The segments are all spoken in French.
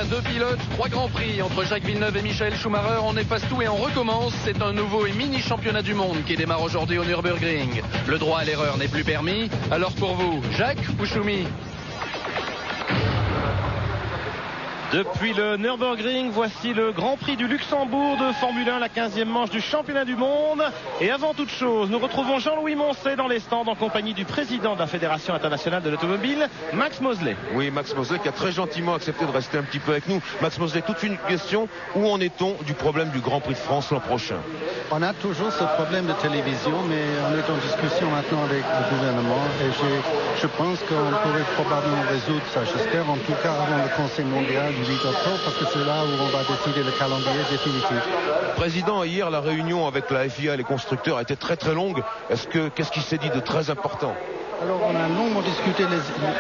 voilà, 2 pilotes, 3 grands prix entre Jacques Villeneuve et Michael Schumacher. On efface tout et on recommence. C'est un nouveau et mini championnat du monde qui démarre aujourd'hui au Nürburgring. Le droit à l'erreur n'est plus permis. Alors pour vous, Jacques ou Schumi? Depuis le Nürburgring, voici le Grand Prix du Luxembourg de Formule 1, la 15e manche du championnat du monde. Et avant toute chose, nous retrouvons Jean-Louis Moncet dans les stands en compagnie du président de la Fédération internationale de l'automobile, Max Mosley. Oui, Max Mosley qui a très gentiment accepté de rester un petit peu avec nous. Max Mosley, toute une question, où en est-on du problème du Grand Prix de France l'an prochain? On a toujours ce problème de télévision, mais on est en discussion maintenant avec le gouvernement et je pense qu'on pourrait probablement résoudre ça. J'espère en tout cas avant le Conseil mondial du 8 octobre, parce que c'est là où on va décider le calendrier définitif. Président, hier la réunion avec la FIA et les constructeurs a été très très longue. Qu'est-ce qui s'est dit de très important? Alors on a longuement discuté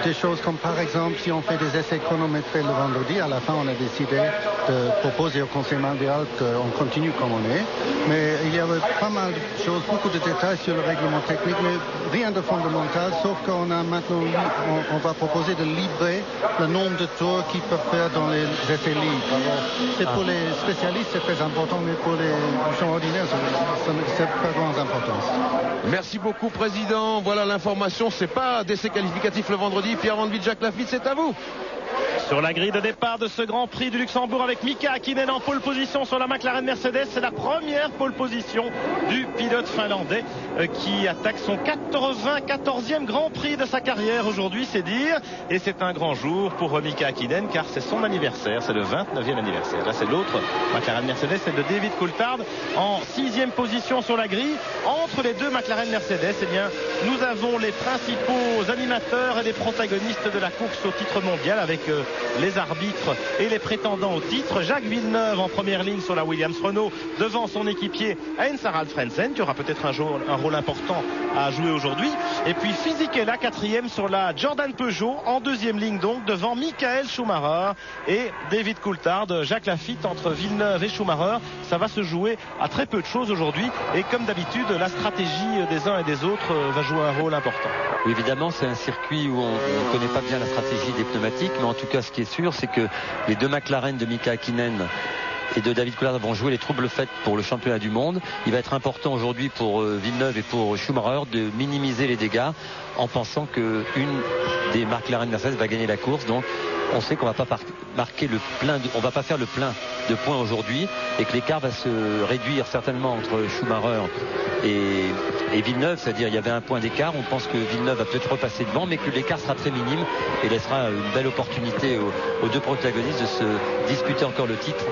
des choses comme par exemple si on fait des essais chronométrés le vendredi, à la fin on a décidé de proposer au Conseil mondial qu'on continue comme on est. Mais il y avait pas mal de choses, beaucoup de détails sur le règlement technique, mais rien de fondamental, sauf qu'on a maintenant, on va proposer de libérer le nombre de tours qu'ils peuvent faire dans les essais libres. C'est pour les spécialistes c'est très important, mais pour les gens ordinaires c'est pas grande importance. Merci beaucoup Président, voilà l'information. C'est pas d'essai qualificatif le vendredi. Pierre Van Vliet, Jacques Lafitte, c'est à vous. Sur la grille de départ de ce Grand Prix du Luxembourg avec Mika Häkkinen en pole position sur la McLaren Mercedes. C'est la première pole position du pilote finlandais qui attaque son 94e Grand Prix de sa carrière aujourd'hui, c'est dire. Et c'est un grand jour pour Mika Häkkinen car c'est son anniversaire, c'est le 29e anniversaire. Là c'est l'autre McLaren Mercedes, c'est de David Coulthard en 6e position sur la grille. Entre les deux McLaren Mercedes, eh bien, nous avons les principaux animateurs et les protagonistes de la course au titre mondial avec les arbitres et les prétendants au titre. Jacques Villeneuve en première ligne sur la Williams Renault devant son équipier Heinz-Harald Frentzen qui aura peut-être un rôle important à jouer aujourd'hui. Et puis Fisichella 4e sur la Jordan Peugeot en 2e ligne donc devant Michael Schumacher et David Coulthard. Jacques Lafitte entre Villeneuve et Schumacher, ça va se jouer à très peu de choses aujourd'hui et comme d'habitude la stratégie des uns et des autres va jouer un rôle important. Oui, évidemment c'est un circuit où on ne connaît pas bien la stratégie des pneumatiques, mais en tout cas ce qui est sûr c'est que les deux McLaren de Mika Häkkinen et de David Coulthard vont jouer les troubles faits pour le championnat du monde. Il va être important aujourd'hui pour Villeneuve et pour Schumacher de minimiser les dégâts en pensant qu'une des McLaren Mercedes va gagner la course. Donc on sait qu'on va pas marquer le plein on va pas faire le plein de points aujourd'hui et que l'écart va se réduire certainement entre Schumacher et Villeneuve, c'est-à-dire il y avait un point d'écart. On pense que Villeneuve va peut-être repasser devant, mais que l'écart sera très minime et laissera une belle opportunité aux deux protagonistes de se disputer encore le titre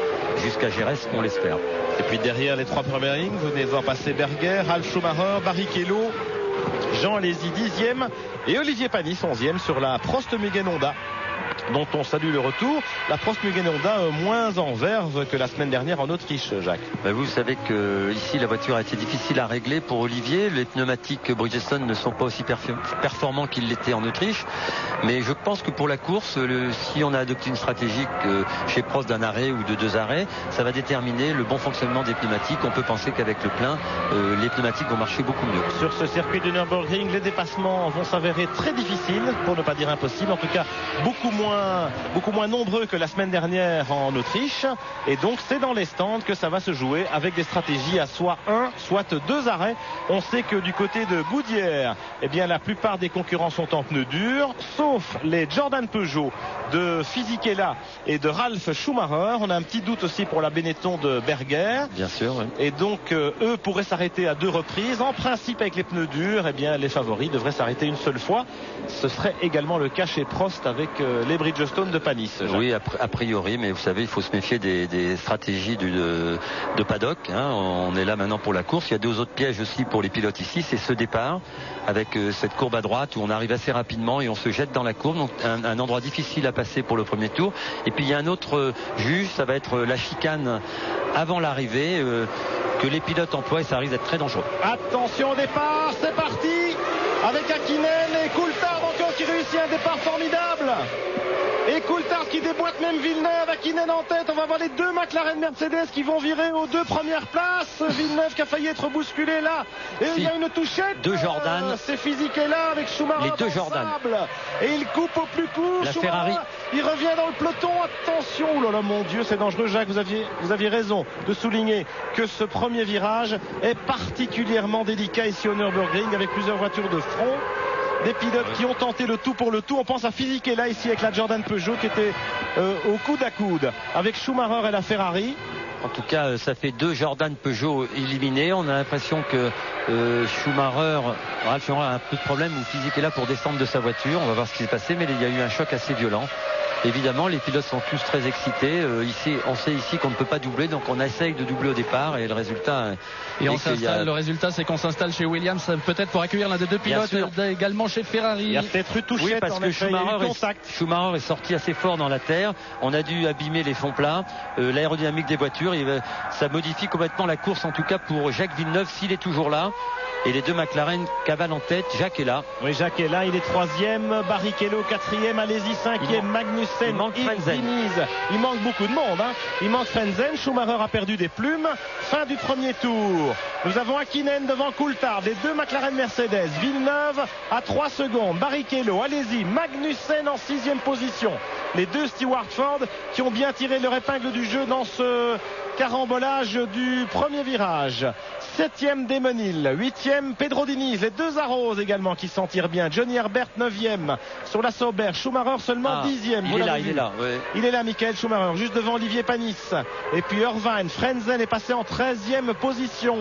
jusqu'à Jerez, on l'espère. Et puis derrière les trois premières lignes, vous venez de voir passer Berger, Ralf Schumacher, Barrichello, Jean Alesi 10e et Olivier Panis 11e sur la Prost Mugen Honda, dont on salue le retour. La Prost Mugen Honda moins en verve que la semaine dernière en Autriche, Jacques. Vous savez que ici la voiture a été difficile à régler pour Olivier. Les pneumatiques Bridgestone ne sont pas aussi performants qu'ils l'étaient en Autriche. Mais je pense que pour la course, si on a adopté une stratégie chez Prost d'un arrêt ou de 2 arrêts, ça va déterminer le bon fonctionnement des pneumatiques. On peut penser qu'avec le plein, les pneumatiques vont marcher beaucoup mieux. Sur ce circuit du Nürburgring, les dépassements vont s'avérer très difficiles, pour ne pas dire impossibles. En tout cas, beaucoup moins nombreux que la semaine dernière en Autriche. Et donc c'est dans les stands que ça va se jouer avec des stratégies à soit 1, soit 2 arrêts. On sait que du côté de Goodyear, eh bien la plupart des concurrents sont en pneus durs, sauf les Jordan Peugeot de Fisichella et de Ralf Schumacher. On a un petit doute aussi pour la Benetton de Berger. Bien sûr, oui. Et donc eux pourraient s'arrêter à 2 reprises. En principe avec les pneus durs, eh bien les favoris devraient s'arrêter une seule fois. Ce serait également le cas chez Prost avec les Bridgestone de Panis. Jacques. Oui, a priori, mais vous savez, il faut se méfier des stratégies de paddock. On est là maintenant pour la course. Il y a 2 autres pièges aussi pour les pilotes ici. C'est ce départ avec cette courbe à droite où on arrive assez rapidement et on se jette dans la courbe. Donc un endroit difficile à passer pour le premier tour. Et puis il y a un autre juge, ça va être la chicane avant l'arrivée que les pilotes emploient et ça risque d'être très dangereux. Attention au départ, c'est parti. avec Hakkinen et Coulthard encore qui réussit un départ formidable. Et Coulthard qui déboîte même Villeneuve, Hakkinen en tête. On va voir les deux McLaren Mercedes qui vont virer aux 2 premières places. Villeneuve qui a failli être bousculé là. Et il y a une touchette. Deux Jordan. C'est physique et là avec Schumacher. Les deux Jordan. Et il coupe au plus court. La Schumacher, Ferrari. il revient dans le peloton. Attention. Oh là là, mon Dieu, c'est dangereux. Jacques, vous aviez raison de souligner que ce premier virage est particulièrement délicat ici au Nürburgring avec plusieurs voitures de front. Des pilotes qui ont tenté le tout pour le tout. On pense à Fisichella ici avec la Jordan Peugeot qui était au coude à coude avec Schumacher et la Ferrari. En tout cas, ça fait 2 Jordan Peugeot éliminés. On a l'impression que Ralf Schumacher a un peu de problème ou Fisichella pour descendre de sa voiture. On va voir ce qui s'est passé, mais il y a eu un choc assez violent. Évidemment, les pilotes sont tous très excités. Ici, on sait ici qu'on ne peut pas doubler, donc on essaye de doubler au départ et le résultat. Et on s'installe. Le résultat, c'est qu'on s'installe chez Williams, peut-être pour accueillir l'un des 2 pilotes, également chez Ferrari. Il y a peut-être eu touchette. Oui, parce que Schumacher est sorti assez fort dans la terre. On a dû abîmer les fonds plats, l'aérodynamique des voitures. Ça modifie complètement la course, en tout cas pour Jacques Villeneuve, s'il est toujours là. Et les 2 McLaren cavalent en tête. Jacques est là. Oui, Jacques est là. Il est 3e. Barrichello 4e. Alesi 5e. Magnussen. Il manque Frenzen. Il manque beaucoup de monde. Il manque Frenzen. Schumacher a perdu des plumes. Fin du premier tour. Nous avons Hakkinen devant Coulthard. Les 2 McLaren Mercedes. Villeneuve à 3 secondes. Barrichello. Alesi. Magnussen en 6e position. Les 2 Stewart Ford qui ont bien tiré leur épingle du jeu dans ce carambolage du premier virage. 7e Damon Hill, 8e Pedro Diniz, les 2 Arrows également qui s'en tirent bien. Johnny Herbert 9e sur la Sauber, Schumacher seulement 10e. Il est là. Ouais. Il est là, Michael Schumacher, juste devant Olivier Panis. Et puis Irvine, Frenzen est passé en 13e position.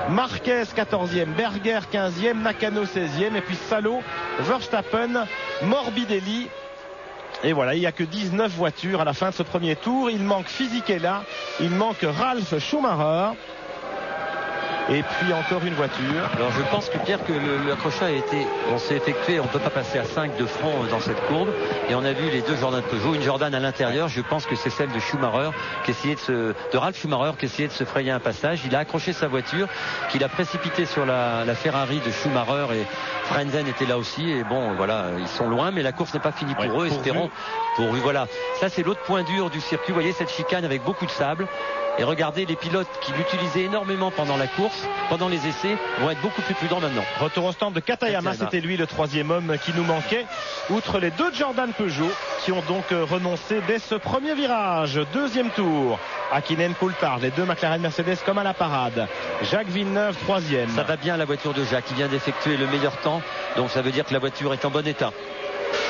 Marquez 14e, Berger 15e, Nakano 16e et puis Salo, Verstappen, Morbidelli. Et voilà, il n'y a que 19 voitures à la fin de ce premier tour. Il manque Fisichella, il manque Ralf Schumacher. Et puis encore une voiture. Alors je pense que Pierre, que l'accrochage s'est effectué, on ne peut pas passer à 5 de front dans cette courbe. Et on a vu les 2 Jordan Peugeot, une Jordan à l'intérieur. Je pense que c'est celle de Schumacher qui essayait de Ralf Schumacher qui essayait de se frayer un passage. Il a accroché sa voiture, qu'il a précipité sur la Ferrari de Schumacher et Frenzen était là aussi. Et bon, voilà, ils sont loin, mais la course n'est pas finie pour eux. Espérons. Voilà. Ça c'est l'autre point dur du circuit. Vous voyez cette chicane avec beaucoup de sable. Et regardez, les pilotes qui l'utilisaient énormément pendant la course, pendant les essais, vont être beaucoup plus prudents maintenant. Retour au stand de Katayama, c'était lui le 3e homme qui nous manquait. Outre les 2 Jordan Peugeot qui ont donc renoncé dès ce premier virage. 2e tour. Hakkinen, Coulthard, les 2 McLaren Mercedes comme à la parade. Jacques Villeneuve 3e. Ça va bien la voiture de Jacques, il vient d'effectuer le meilleur temps, donc ça veut dire que la voiture est en bon état.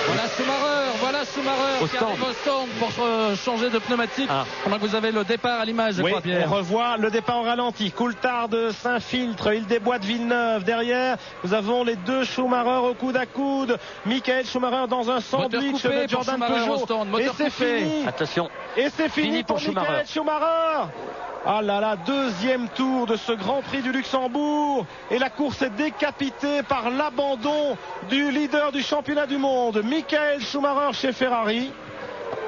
Voilà Schumacher qui arrive au stand pour changer de pneumatique. Pendant que vous avez le départ à l'image, je crois, Pierre. On revoit le départ au ralenti. Coulthard s'infiltre, il déboîte Villeneuve. Derrière, nous avons les 2 Schumacher au coude à coude. Michael Schumacher dans un sandwich de Jordan Peugeot. Et c'est fini. Attention. Et c'est fini pour Michael Schumacher. Ah là là, 2e tour de ce Grand Prix du Luxembourg et la course est décapitée par l'abandon du leader du championnat du monde, Michael Schumacher chez Ferrari.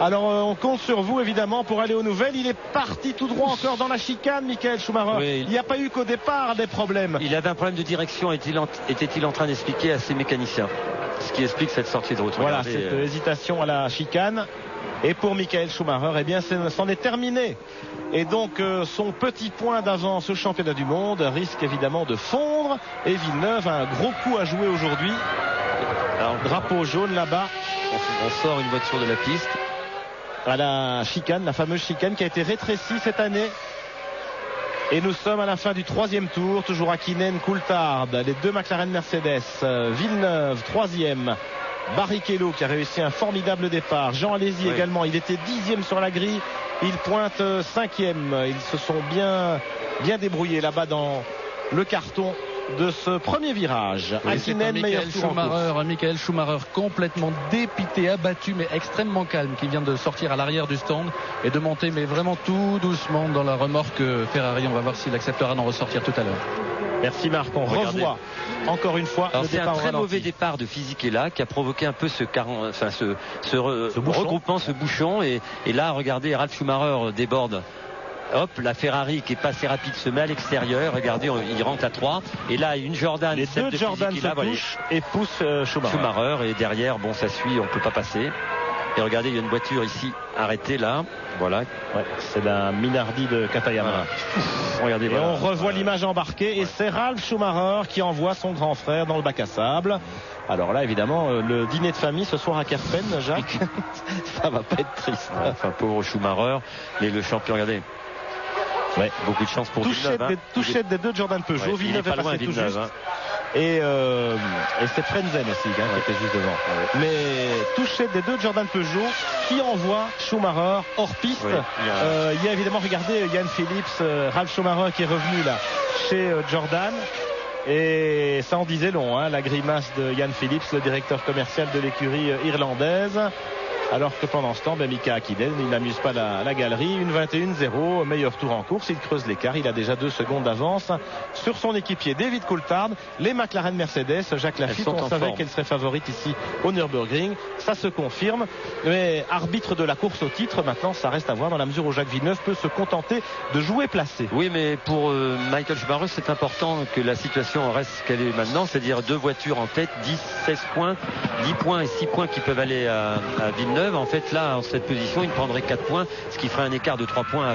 Alors on compte sur vous évidemment pour aller aux nouvelles. Il est parti tout droit encore dans la chicane, Michael Schumacher. Oui. Il n'y a pas eu qu'au départ des problèmes. Il avait un problème de direction, était-il en train d'expliquer à ses mécaniciens, ce qui explique cette sortie de route. Voilà, cette hésitation à la chicane. Et pour Michael Schumacher, eh bien, c'en est terminé. Et donc, son petit point d'avance au championnat du monde risque évidemment de fondre. Et Villeneuve a un gros coup à jouer aujourd'hui. Alors, drapeau jaune là-bas. On sort une voiture de la piste. À la chicane, la fameuse chicane qui a été rétrécie cette année. Et nous sommes à la fin du 3e tour. Toujours Hakkinen, Coulthard, les 2 McLaren Mercedes. Villeneuve, 3e. Barrichello qui a réussi un formidable départ. Jean Alesi également, il était 10e sur la grille, il pointe 5e. Ils se sont bien débrouillés là-bas dans le carton de ce premier virage. Hakkinen, Michael Schumacher complètement dépité, abattu mais extrêmement calme, qui vient de sortir à l'arrière du stand et de monter mais vraiment tout doucement dans la remorque Ferrari. On va voir s'il acceptera d'en ressortir tout à l'heure. Merci Marc, on revoit encore une fois le départ. C'est un très mauvais départ de Fisichella qui a provoqué un peu ce regroupement, ce bouchon. Et là, regardez, Ralf Schumacher déborde hop, la Ferrari qui est pas assez rapide se met à l'extérieur. Regardez, il rentre à 3. Et là, une Jordan. Les deux Jordan se touchent et poussent Schumacher. Et derrière, bon, ça suit, on peut pas passer. Et regardez, il y a une voiture ici arrêtée là. Voilà. Ouais, c'est la Minardi de Katayama. Voilà. Regardez, et on revoit l'image embarquée et c'est Ralf Schumacher qui envoie son grand frère dans le bac à sable. Alors là, évidemment, le dîner de famille ce soir à Kerpen, Jacques, ça va pas être triste. Enfin, pauvre Schumacher, mais le champion, regardez. Ouais, beaucoup de chance pour Villeneuve. Touchette des deux Jordan Peugeot. Ouais, Villeneuve est pas loin, passé tout Villeneuve, juste. hein. Et c'est Frenzen aussi qui était juste devant. Ouais. Mais touchette des deux Jordan Peugeot qui envoie Schumacher hors piste. Oui, il y a évidemment, regardez, Yann Phillips, Ralf Schumacher qui est revenu là chez Jordan. Et ça en disait long, hein, la grimace de Yann Phillips, le directeur commercial de l'écurie irlandaise. Alors que pendant ce temps, Mika Häkkinen, il n'amuse pas la galerie. Une 21-0, meilleur tour en course. Il creuse l'écart. Il a déjà 2 secondes d'avance sur son équipier David Coulthard. Les McLaren Mercedes, Jacques Lafitte, on savait qu'elle serait favorite ici au Nürburgring. Ça se confirme. Mais arbitre de la course au titre, maintenant, ça reste à voir dans la mesure où Jacques Villeneuve peut se contenter de jouer placé. Oui, mais pour Michael Schumacher, c'est important que la situation reste ce qu'elle est maintenant. C'est-à-dire 2 voitures en tête, 10, 16 points, 10 points et 6 points qui peuvent aller à Villeneuve. En fait, là, en cette position, il prendrait 4 points, ce qui ferait un écart de 3 points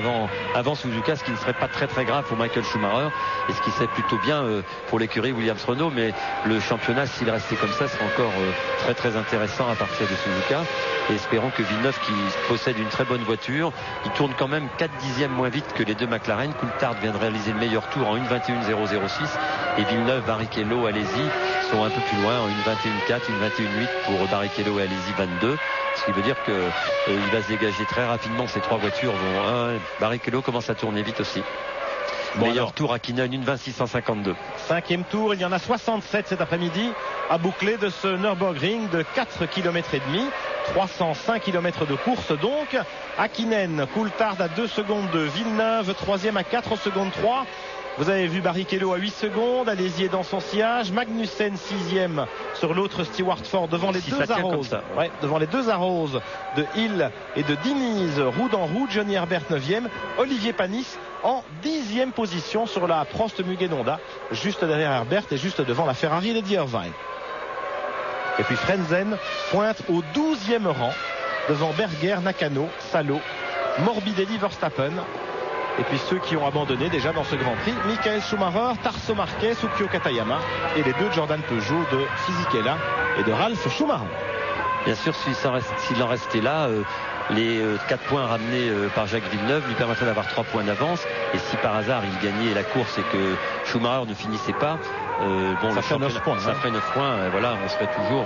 avant Suzuka, ce qui ne serait pas très très grave pour Michael Schumacher et ce qui serait plutôt bien pour l'écurie Williams-Renault. Mais le championnat, s'il restait comme ça, serait encore très très intéressant à partir de Suzuka. Et espérons que Villeneuve, qui possède une très bonne voiture, il tourne quand même 4 dixièmes moins vite que les deux McLaren. Coulthard vient de réaliser le meilleur tour en 1:21.006 et Villeneuve, Barrichello, Alesi sont un peu plus loin en 1:21.4, 1:21.8 pour Barrichello et Alesi 22. Ce qui veut dire qu'il va se dégager très rapidement. Ces 3 voitures vont. Barrichello commence à tourner vite aussi. Bon, meilleur tour à Häkkinen, 1:26.152. 5e tour, il y en a 67 cet après-midi à boucler de ce Nürburgring de 4 km et demi. 305 km de course donc. Häkkinen, Coulthard à 2 secondes de Villeneuve, 3e à 4 secondes 3. Vous avez vu Barrichello à 8 secondes, Alesi est dans son sillage, Magnussen 6e sur l'autre Stewart Ford devant les deux Arrows. Ouais, devant les deux Arrows de Hill et de Diniz, roue dans roue. Johnny Herbert 9e, Olivier Panis en 10e position sur la Prost Mugen Honda, juste derrière Herbert et juste devant la Ferrari Lady Irvine. Et puis Frenzen pointe au 12e rang devant Berger, Nakano, Salo, Morbidelli, Verstappen. Et puis ceux qui ont abandonné déjà dans ce Grand Prix, Michael Schumacher, Tarso Marquez, Ukyo Katayama et les deux Jordan Peugeot de Fisichella et de Ralf Schumacher. Bien sûr, s'il en restait là, les 4 points ramenés par Jacques Villeneuve lui permettraient d'avoir 3 points d'avance. Et si par hasard il gagnait la course et que Schumacher ne finissait pas, ça ferait 9 points. Ça ferait 9 points. Voilà, on serait toujours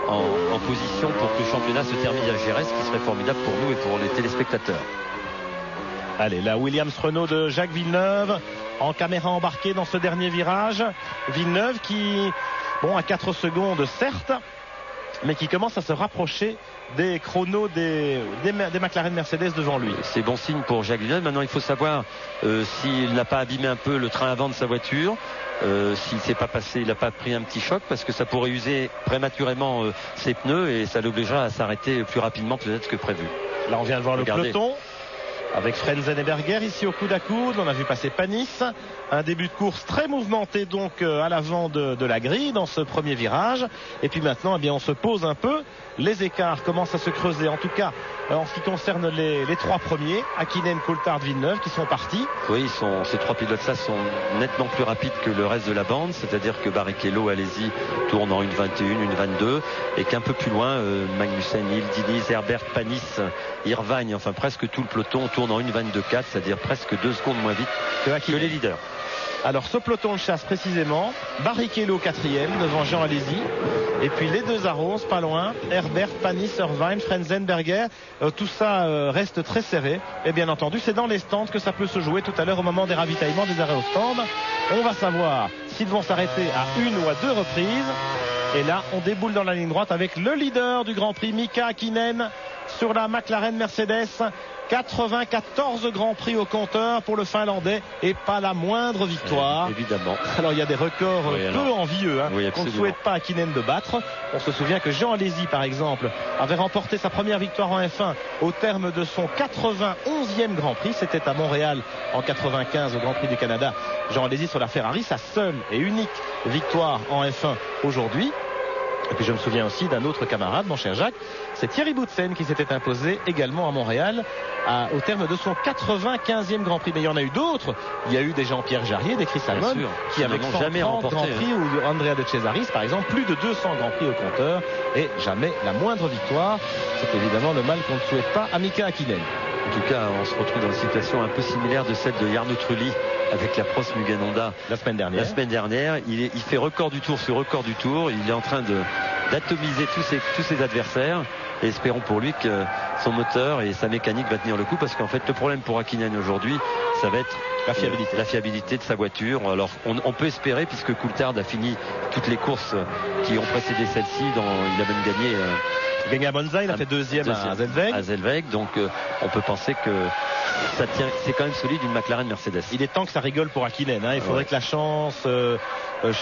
en position pour que le championnat se termine à Jerez, ce qui serait formidable pour nous et pour les téléspectateurs. Allez, la Williams-Renault de Jacques Villeneuve en caméra embarquée dans ce dernier virage. Villeneuve qui, à 4 secondes certes, mais qui commence à se rapprocher des chronos des McLaren Mercedes devant lui. C'est bon signe pour Jacques Villeneuve. Maintenant, il faut savoir s'il n'a pas abîmé un peu le train avant de sa voiture. S'il s'est pas passé, il n'a pas pris un petit choc, parce que ça pourrait user prématurément ses pneus et ça l'obligera à s'arrêter plus rapidement peut-être que prévu. Là, on vient de voir le peloton avec Frenzen et Berger ici au coude à coude. On a vu passer Panis. Un début de course très mouvementé donc à l'avant de la grille dans ce premier virage. Et puis maintenant, on se pose un peu. Les écarts commencent à se creuser, en tout cas en ce qui concerne les 3 premiers, Häkkinen, Coulthard, Villeneuve, qui sont partis. Oui, ces 3 pilotes-là sont nettement plus rapides que le reste de la bande, c'est-à-dire que Barrichello, Alesi tourne en 1:21, 1:22, et qu'un peu plus loin, Magnussen, Hill, Diniz, Herbert, Panis, Irvine, enfin presque tout le peloton tourne en 1:22.4, c'est-à-dire presque 2 secondes moins vite que les leaders. Alors ce peloton de chasse précisément, Barrichello 4e devant Jean Alesi, et puis les deux Arrows pas loin, Herbert, Panis, Irvine, Frenzen, Berger. Tout ça reste très serré, et bien entendu c'est dans les stands que ça peut se jouer tout à l'heure au moment des ravitaillements, des arrêts au stand. On va savoir s'ils vont s'arrêter à 1 ou à 2 reprises. Et là on déboule dans la ligne droite avec le leader du Grand Prix, Mika Häkkinen, sur la McLaren Mercedes. 94 Grands Prix au compteur pour le Finlandais et pas la moindre victoire. Évidemment. Alors il y a des records peu envieux qu'on ne souhaite pas à Hakkinen de battre. On se souvient que Jean Alesi par exemple avait remporté sa première victoire en F1 au terme de son 91e Grand Prix. C'était à Montréal en 95 au Grand Prix du Canada. Jean Alesi sur la Ferrari, sa seule et unique victoire en F1 aujourd'hui. Et puis je me souviens aussi d'un autre camarade, mon cher Jacques, c'est Thierry Boutsen qui s'était imposé également à Montréal au terme de son 95e Grand Prix. Mais il y en a eu d'autres. Il y a eu des Jean-Pierre Jarier, des Chris Amon, qui avec 130 jamais remporté Grand Prix, ou Andrea de Cesaris par exemple, plus de 200 Grands Prix au compteur et jamais la moindre victoire. C'est évidemment le mal qu'on ne souhaite pas à Mika Hakkinen. En tout cas, on se retrouve dans une situation un peu similaire de celle de Jarno Trulli avec la Prost Mugen Honda la semaine dernière. Il fait record du tour sur record du tour. Il est en train d'atomiser tous ses adversaires. Et espérons pour lui que son moteur et sa mécanique va tenir le coup, parce qu'en fait le problème pour Hakkinen aujourd'hui, ça va être la fiabilité de sa voiture. Alors on peut espérer, puisque Coulthard a fini toutes les courses qui ont précédé celle-ci. Il a même gagné à Monza, il a fait deuxième à Zellweg. Donc on peut penser que ça tient, c'est quand même solide une McLaren Mercedes. Il est temps que ça rigole pour Hakkinen. Il faudrait que la chance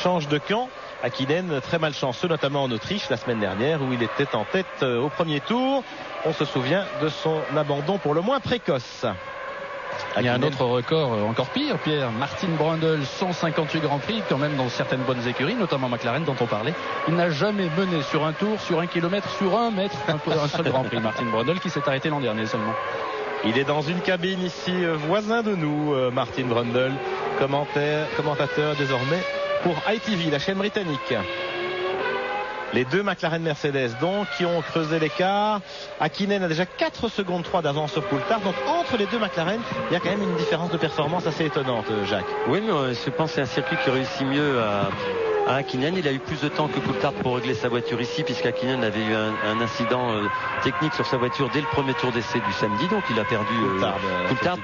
change de camp. Hakkinen très malchanceux, notamment en Autriche la semaine dernière où il était en tête au premier tour. On se souvient de son abandon pour le moins précoce. Il y a un autre record encore pire, Pierre. Martin Brundle, 158 Grands Prix, quand même dans certaines bonnes écuries, notamment McLaren dont on parlait. Il n'a jamais mené sur un tour, sur 1 kilomètre, sur 1 mètre, un seul Grand Prix. Martin Brundle qui s'est arrêté l'an dernier seulement. Il est dans une cabine ici, voisin de nous, Martin Brundle, commentateur désormais pour ITV, la chaîne britannique. Les deux McLaren Mercedes donc qui ont creusé l'écart. Hakkinen a déjà 4 secondes 3 d'avance sur Coulthard. Donc entre les deux McLaren, il y a quand même une différence de performance assez étonnante, Jacques. Oui, mais je pense que c'est un circuit qui réussit mieux à Hakkinen. Il a eu plus de temps que Coulthard pour régler sa voiture ici, puisqu'Hakkinen avait eu un incident technique sur sa voiture dès le premier tour d'essai du samedi. Donc il a perdu Coulthard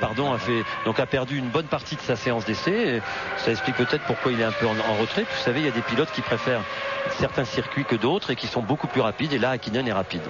a perdu une bonne partie de sa séance d'essai. Ça explique peut-être pourquoi il est un peu en retrait. Vous savez, il y a des pilotes qui préfèrent certains circuits que d'autres et qui sont beaucoup plus rapides, et là Hakkinen est rapide.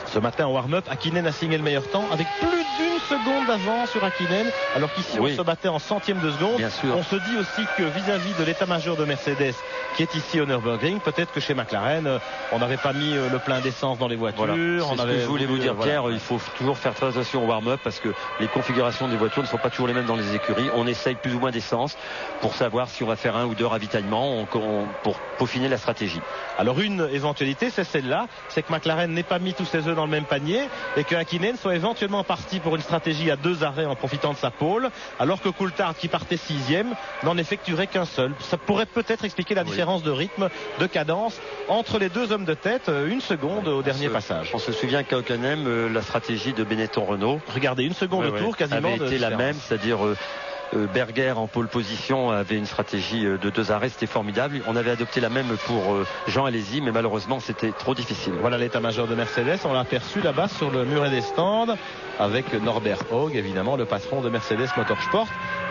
Ce matin en warm-up, Hakkinen a signé le meilleur temps avec plus d'une seconde d'avance sur Hakkinen, alors qu'ici on se battait en centième de seconde. Bien sûr. On se dit aussi que vis-à-vis de l'état-major de Mercedes qui est ici au Nürburgring, peut-être que chez McLaren on n'avait pas mis le plein d'essence dans les voitures. Voilà. C'est ce que je voulais vous dire, Pierre. Il faut toujours faire très attention au warm-up, parce que les configurations des voitures ne sont pas toujours les mêmes dans les écuries. On essaye plus ou moins d'essence pour savoir si on va faire 1 ou 2 ravitaillements pour peaufiner la stratégie. Alors une éventualité, c'est celle-là, c'est que McLaren n'ait pas mis tous ses œufs dans le même panier et que Hakkinen soit éventuellement parti pour une stratégie à 2 arrêts en profitant de sa pole, alors que Coulthard, qui partait 6e, n'en effectuerait qu'un seul. Ça pourrait peut-être expliquer la différence de rythme, de cadence entre les deux hommes de tête, 1 seconde au dernier passage. On se souvient qu'à Hockenheim, la stratégie de Benetton Renault, regardez, 1 seconde de tour quasiment avait été la même, c'est-à-dire Berger en pole position avait une stratégie de 2 arrêts, c'était formidable. On avait adopté la même pour Jean Alesi, mais malheureusement c'était trop difficile. Voilà l'état-major de Mercedes, on l'a aperçu là-bas sur le muret des stands avec Norbert Haug, évidemment le patron de Mercedes Motorsport,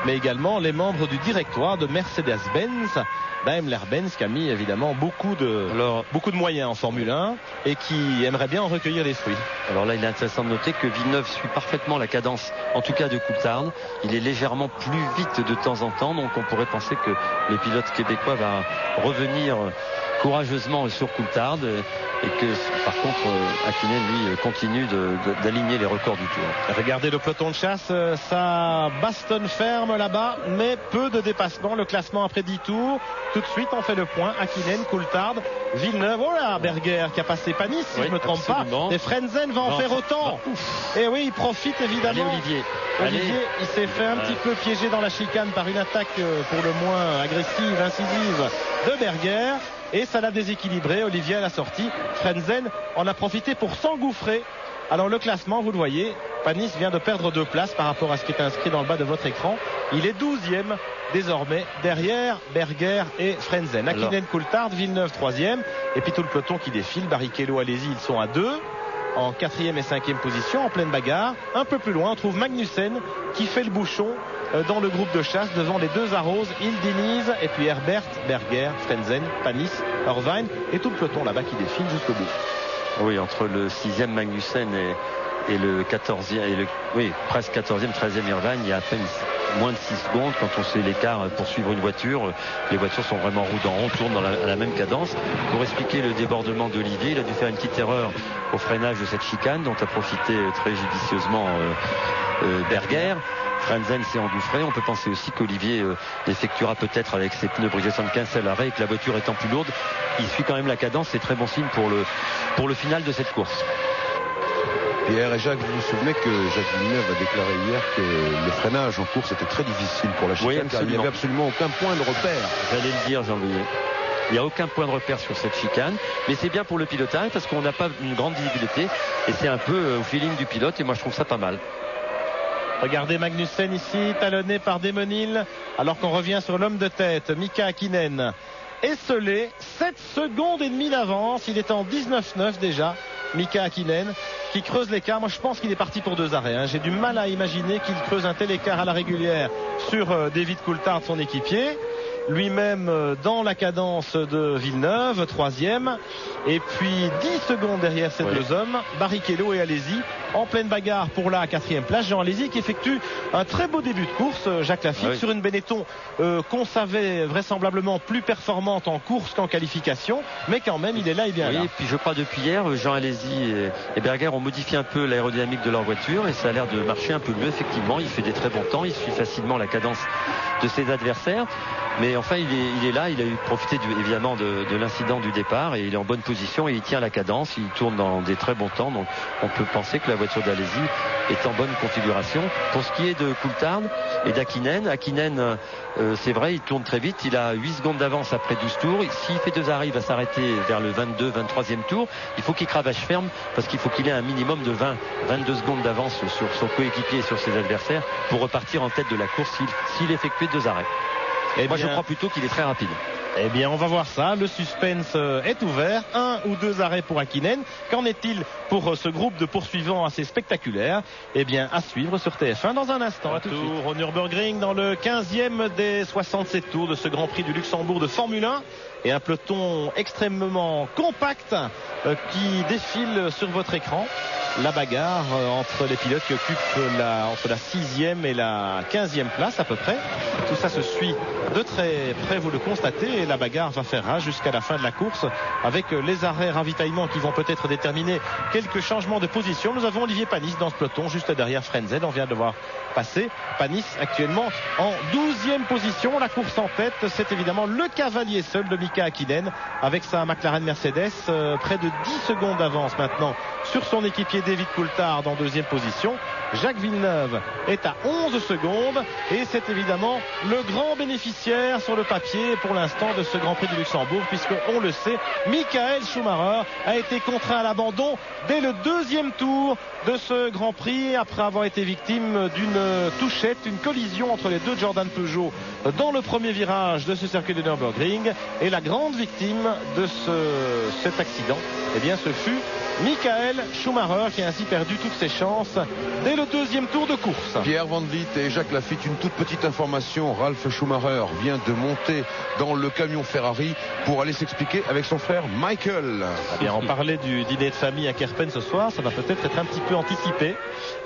mais également les membres du directoire de Mercedes-Benz, Daimler-Benz, qui a mis évidemment beaucoup de moyens en Formule 1 et qui aimerait bien en recueillir les fruits. Alors là, il est intéressant de noter que Villeneuve suit parfaitement la cadence, en tout cas de Coulthard. Il est légèrement plus vite de temps en temps, donc on pourrait penser que le pilote québécois va revenir courageusement sur Coulthard, et que par contre Hakkinen lui continue d'aligner les records du tour. Regardez le peloton de chasse, ça bastonne ferme là-bas, mais peu de dépassement. Le classement après 10 tours, tout de suite on fait le point. Hakkinen, Coulthard, Villeneuve, oh là, Berger qui a passé Panis si je ne me trompe pas, et Frentzen va en faire autant. Et oui, il profite évidemment. Allez, Olivier, il s'est fait un petit peu piéger dans la chicane par une attaque pour le moins agressive, incisive de Berger. Et ça l'a déséquilibré. Olivier à la sortie. Frentzen en a profité pour s'engouffrer. Alors le classement, vous le voyez, Panis vient de perdre 2 places par rapport à ce qui est inscrit dans le bas de votre écran. Il est 12e désormais derrière Berger et Frentzen. Hakkinen, Coulthard, Villeneuve 3e. Et puis tout le peloton qui défile. Barrichello, Alesi, ils sont à 2. En 4e et 5e position, en pleine bagarre. Un peu plus loin, on trouve Magnussen qui fait le bouchon dans le groupe de chasse devant les 2 Arrows, Diniz et puis Herbert, Berger, Frentzen, Panis, Irvine et tout le peloton là-bas qui défile jusqu'au bout. Oui, entre le 6e Magnussen et le 14e, presque 14e, 13e Irvine, il y a à peine moins de 6 secondes. Quand on sait l'écart pour suivre une voiture, les voitures sont vraiment roue dans rond, tournent à la même cadence. Pour expliquer le débordement d'Olivier, il a dû faire une petite erreur au freinage de cette chicane dont a profité très judicieusement Berger. Frentzen s'est engouffré. On peut penser aussi qu'Olivier effectuera peut-être avec ses pneus brisés 75 à l'arrêt et que la voiture étant plus lourde, il suit quand même la cadence. C'est très bon signe pour le final de cette course. Pierre et Jacques, vous vous souvenez que Jacques Villeneuve a déclaré hier que le freinage en course était très difficile pour la chicane, oui, car il n'y avait absolument aucun point de repère. J'allais le dire, Jean-Louis. Il n'y a aucun point de repère sur cette chicane, mais c'est bien pour le pilotage parce qu'on n'a pas une grande visibilité et c'est un peu au feeling du pilote et moi je trouve ça pas mal. Regardez Magnussen ici, talonné par Demonil, alors qu'on revient sur l'homme de tête, Mika Häkkinen. Esselé, 7 secondes et demie d'avance, il est en 19,9 déjà. Mika Häkkinen qui creuse l'écart. Moi je pense qu'il est parti pour 2 arrêts. J'ai du mal à imaginer qu'il creuse un tel écart à la régulière sur David Coulthard, son équipier. Lui-même dans la cadence de Villeneuve, 3e. Et puis 10 secondes derrière ces deux hommes, Barrichello et Alesi en pleine bagarre pour la 4e place. Jean Alesi qui effectue un très beau début de course, Jacques Lafitte, sur une Benetton qu'on savait vraisemblablement plus performante en course qu'en qualification, mais quand même il est là et bien là. Et puis je crois depuis hier, Jean Alesi et Berger ont modifié un peu l'aérodynamique de leur voiture et ça a l'air de marcher un peu mieux. Effectivement, il fait des très bons temps, il suit facilement la cadence de ses adversaires. Mais enfin, il est là, il a eu profité évidemment de l'incident du départ et il est en bonne position et il tient la cadence, il tourne dans des très bons temps. Donc on peut penser que la voiture d'Alesi est en bonne configuration. Pour ce qui est de Coulthard et d'Hakkinen, c'est vrai, il tourne très vite, il a 8 secondes d'avance après 12 tours. S'il fait 2 arrêts, il va s'arrêter vers le 22, 23e tour. Il faut qu'il cravache ferme parce qu'il faut qu'il ait un minimum de 22 secondes d'avance sur son coéquipier et sur ses adversaires pour repartir en tête de la course s'il effectuait 2 arrêts. Et moi je crois plutôt qu'il est très rapide. Eh bien on va voir ça, le suspense est ouvert, 1 ou 2 arrêts pour Häkkinen. Qu'en est-il pour ce groupe de poursuivants assez spectaculaire? Eh bien à suivre sur TF1 dans un instant. À tout de suite au Nürburgring dans le 15e des 67 tours de ce Grand Prix du Luxembourg de Formule 1. Et un peloton extrêmement compact qui défile sur votre écran. La bagarre entre les pilotes qui occupent entre la 6e et la 15e place à peu près. Tout ça se suit de très près, vous le constatez, et la bagarre va faire rage jusqu'à la fin de la course avec les arrêts ravitaillement qui vont peut-être déterminer quelques changements de position. Nous avons Olivier Panis dans ce peloton juste derrière Frentzen, on vient de le voir passer. Panis actuellement en 12e position. La course en tête, c'est évidemment le cavalier seul de Mika Häkkinen avec sa McLaren Mercedes, près de 10 secondes d'avance maintenant sur son équipier David Coulthard en 2e position. Jacques Villeneuve est à 11 secondes et c'est évidemment le grand bénéficiaire sur le papier pour l'instant de ce Grand Prix du Luxembourg, puisque on le sait, Michael Schumacher a été contraint à l'abandon dès le 2e tour de ce Grand Prix après avoir été victime d'une touchette, une collision entre les deux Jordan Peugeot dans le premier virage de ce circuit de Nürburgring. Et la grande victime de cet accident, eh bien ce fut Michael Schumacher qui a ainsi perdu toutes ses chances dès le 2e tour de course. Pierre Van Vliet et Jacques Lafitte, une toute petite information. Ralf Schumacher vient de monter dans le camion Ferrari pour aller s'expliquer avec son frère Michael. Eh bien, on parlait du dîner de famille à Kerpen ce soir, ça va peut-être être un petit peu anticipé.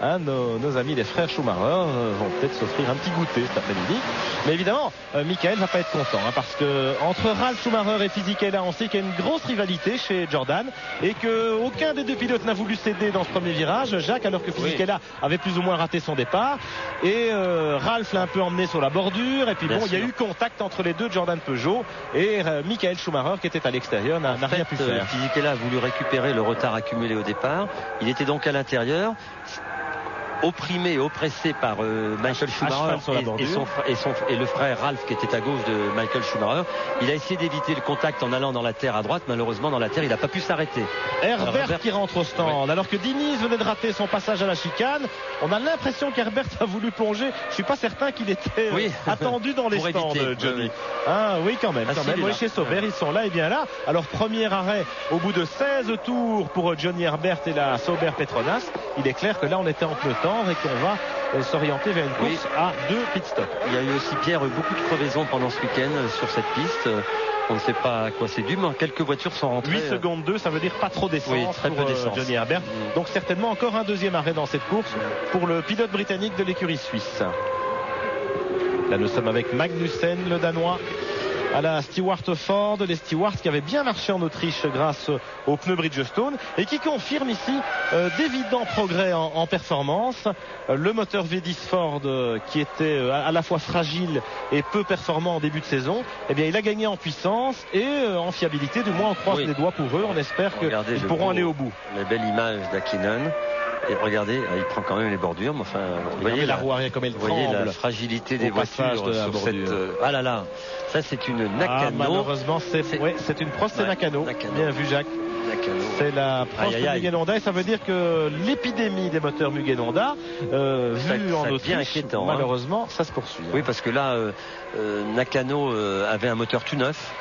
Nos amis les frères Schumacher vont peut-être s'offrir un petit goûter cet après-midi. Mais évidemment, Michael va pas être content parce que entre Ralf Schumacher et Fisichella, on sait qu'il y a une grosse rivalité chez Jordan et qu'aucun des deux pilotes n'a voulu céder dans ce premier virage, Jacques, alors que Fisichella avait plus ou moins raté son départ. Et Ralf l'a un peu emmené sur la bordure. Et puis bon, il y a eu contact entre les deux Jordan Peugeot et Michael Schumacher qui était à l'extérieur n'a rien pu faire. Fisichella a voulu récupérer le retard accumulé au départ. Il était donc à l'intérieur, opprimé, oppressé par Michael Schumacher et le frère Ralf qui était à gauche de Michael Schumacher. Il a essayé d'éviter le contact en allant dans la terre à droite. Malheureusement, dans la terre, il n'a pas pu s'arrêter. Herbert qui rentre au stand, alors que Diniz venait de rater son passage à la chicane. On a l'impression qu'Herbert a voulu plonger. Je suis pas certain qu'il était attendu dans les stands, Johnny. Oui, quand même. Chez Sauber, ils sont là et bien là. Alors, premier arrêt au bout de 16 tours pour Johnny Herbert et la Sauber Petronas. Il est clair que là, on était en peloton. attendre et qu'on va s'orienter vers une course à 2 pit stops. Il y a eu aussi, Pierre, beaucoup de crevaisons pendant ce week-end sur cette piste. On ne sait pas à quoi c'est dû, mais quelques voitures sont rentrées. 8 secondes 2, ça veut dire pas trop d'essence très peu d'essence. Johnny Herbert. Donc certainement encore un deuxième arrêt dans cette course pour le pilote britannique de l'écurie suisse. Là nous sommes avec Magnussen, le Danois, à la Stewart Ford, les Stewarts qui avaient bien marché en Autriche grâce aux pneus Bridgestone et qui confirment ici d'évidents progrès en performance. Le moteur V10 Ford qui était à la fois fragile et peu performant en début de saison, eh bien il a gagné en puissance et en fiabilité, du moins on croise les doigts pour eux, on espère qu'ils pourront aller au bout. La belle image d'Hakkinen. Et regardez, il prend quand même les bordures, mais enfin, vous voyez la roue arrière comme elle tremble. Vous voyez la fragilité des voitures sur cette. Ah là là, ça c'est une Nakano. Malheureusement, c'est une Prost et Nakano. Bien vu, Jacques. C'est la Prost Mugen Honda et ça veut dire que l'épidémie des moteurs Mugen Honda, vue en Autriche, malheureusement, ça se poursuit. Oui, parce que là, Nakano avait un moteur tout neuf.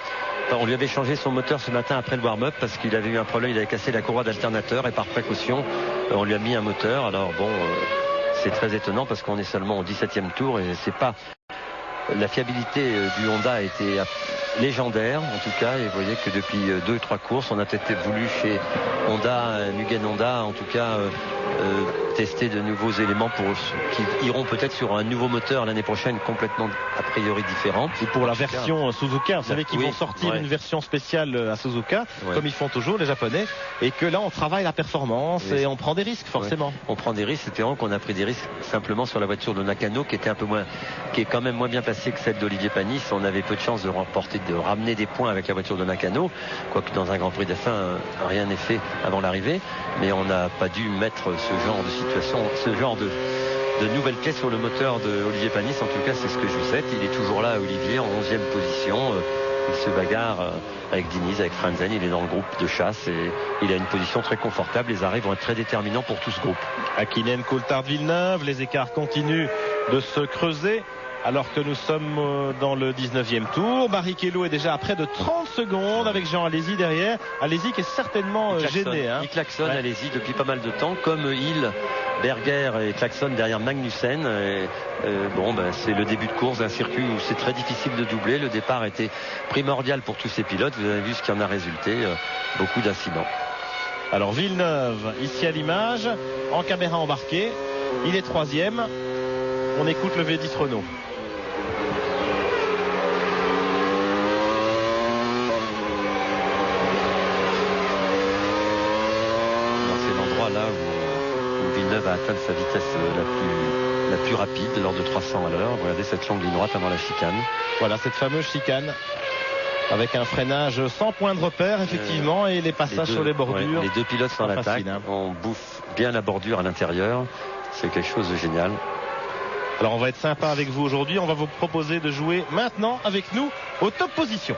On lui avait changé son moteur ce matin après le warm-up parce qu'il avait eu un problème, il avait cassé la courroie d'alternateur et par précaution on lui a mis un moteur. Alors bon, c'est très étonnant parce qu'on est seulement au 17e tour et c'est pas... La fiabilité du Honda a été légendaire en tout cas, et vous voyez que depuis 2-3 courses on a peut-être voulu chez Honda, Mugen Honda en tout cas tester de nouveaux éléments qui iront peut-être sur un nouveau moteur l'année prochaine complètement a priori différent. Et pour la version Suzuka, vous savez qu'ils vont sortir une version spéciale à Suzuka comme ils font toujours les Japonais, et que là on travaille la performance et on prend des risques forcément. On prend des risques, espérons qu'on a pris des risques simplement sur la voiture de Nakano qui était un peu moins, qui est quand même moins bien placée que celle d'Olivier Panis. On avait peu de chance de ramener des points avec la voiture de Nakano, quoique dans un Grand Prix d'F1 rien n'est fait avant l'arrivée, mais on n'a pas dû mettre ce genre de situation, ce genre de nouvelles clés sur le moteur de Olivier Panis. En tout cas c'est ce que je vous souhaite. Il est toujours là, Olivier, en 11e position. Il se bagarre avec Diniz, avec Frenzen, il est dans le groupe de chasse et il a une position très confortable. Les arrêts vont être très déterminants pour tout ce groupe. Hakkinen, Coulthard, Villeneuve, les écarts continuent de se creuser alors que nous sommes dans le 19e tour. Barrichello est déjà à près de 30 secondes avec Jean Alesi derrière. Alesi qui est certainement gêné. Il klaxonne Alesi depuis pas mal de temps, comme Hill, Berger et klaxonne derrière Magnussen. C'est le début de course d'un circuit où c'est très difficile de doubler. Le départ était primordial pour tous ces pilotes. Vous avez vu ce qui en a résulté, beaucoup d'incidents. Alors Villeneuve, ici à l'image, en caméra embarquée, il est 3e. On écoute le V10 Renault. C'est l'endroit là où Villeneuve a atteint sa vitesse la plus rapide, lors de 300 à l'heure. Regardez cette longue ligne droite avant la chicane. Voilà cette fameuse chicane avec un freinage sans point de repère effectivement, et les passages sur les bordures. Les deux pilotes sont en attaque, on bouffe bien la bordure à l'intérieur. C'est quelque chose de génial. Alors on va être sympa avec vous aujourd'hui, on va vous proposer de jouer maintenant avec nous aux top positions.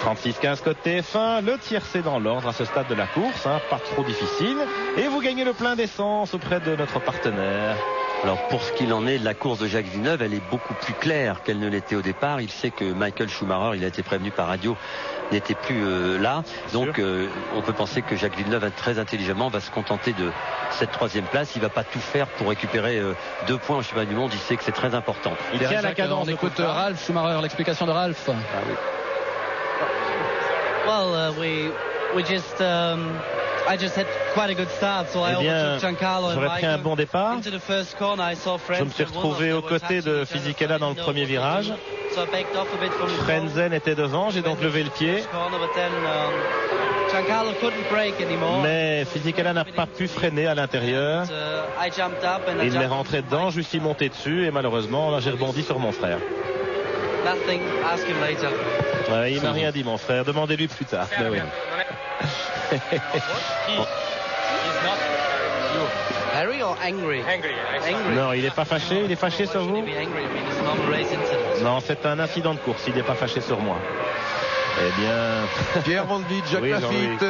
36-15 côte TF1, le tiercé dans l'ordre à ce stade de la course, pas trop difficile. Et vous gagnez le plein d'essence auprès de notre partenaire. Alors pour ce qu'il en est de la course de Jacques Villeneuve, elle est beaucoup plus claire qu'elle ne l'était au départ. Il sait que Michael Schumacher, il a été prévenu par radio, n'était plus là. Donc on peut penser que Jacques Villeneuve, très intelligemment, va se contenter de cette 3e place. Il va pas tout faire pour récupérer 2 points au championnat du monde. Il sait que c'est très important. Il tient à la cadence. On écoute Ralf Schumacher, l'explication de Ralf. Ah oui. Well, we just I just had quite a good start, so I overtook Giancarlo and j'aurais pris un bon départ. Into the first corner. I saw Je me suis retrouvé aux côtés de Fisichella dans le premier virage. Frenzen était devant, j'ai donc levé le pied. Mais Fisichella n'a pas pu freiner à l'intérieur. Il m'est rentré dedans, je suis monté dessus et malheureusement, là, j'ai rebondi sur mon frère. Il m'a rien dit, mon frère. Demandez-lui plus tard. Ben oui. Non, il n'est pas fâché. Il est fâché sur vous? Non, c'est un incident de course. Il n'est pas fâché sur moi. Eh bien, Pierre Van Vliet, Jacques Lafitte,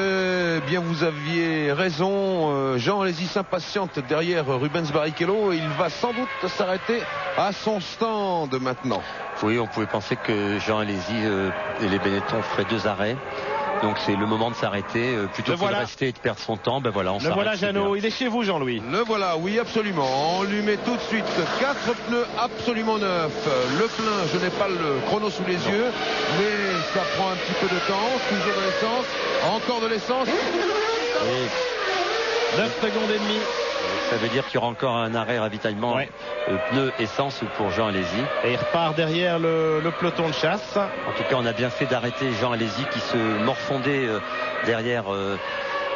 Eh bien, vous aviez raison. Jean Alesi s'impatiente derrière Rubens Barrichello. Il va sans doute s'arrêter à son stand maintenant. Oui, on pouvait penser que Jean Alesi et les Benetton feraient 2 arrêts. Donc c'est le moment de s'arrêter plutôt que de rester et de perdre son temps. Ben voilà, on s'arrête. Le voilà, Jeannot. Il est chez vous, Jean-Louis. Le voilà, oui, absolument. On lui met tout de suite 4 pneus absolument neufs. Le plein, je n'ai pas le chrono sous les yeux, mais ça prend un petit peu de temps. Toujours de l'essence, encore de l'essence. 9 secondes et demie. Ça veut dire qu'il y aura encore un arrêt ravitaillement pneus essence pour Jean Alesi. Et il repart derrière le peloton de chasse. En tout cas, on a bien fait d'arrêter Jean Alesi qui se morfondait derrière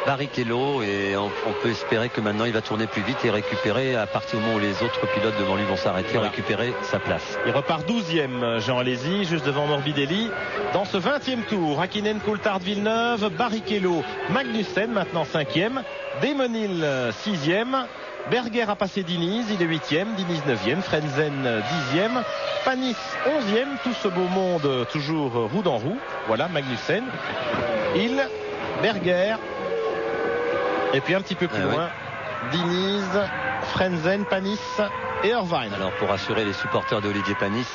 Barrichello, et on peut espérer que maintenant il va tourner plus vite et récupérer, à partir du moment où les autres pilotes devant lui vont s'arrêter, récupérer sa place. Il repart 12e, Jean Alesi, juste devant Morbidelli. Dans ce 20e tour, Hakkinen, Coulthard, Villeneuve, Barrichello, Magnussen, maintenant 5e, Demonil 6e, Berger a passé Diniz, il est 8e, Diniz 9e, Frenzen 10e, Panis 11e, tout ce beau monde toujours roue dans roue. Voilà, Magnussen, Hill, Berger, et puis un petit peu plus loin, Diniz, Frenzen, Panis et Irvine. Alors pour rassurer les supporters d'Olivier Panis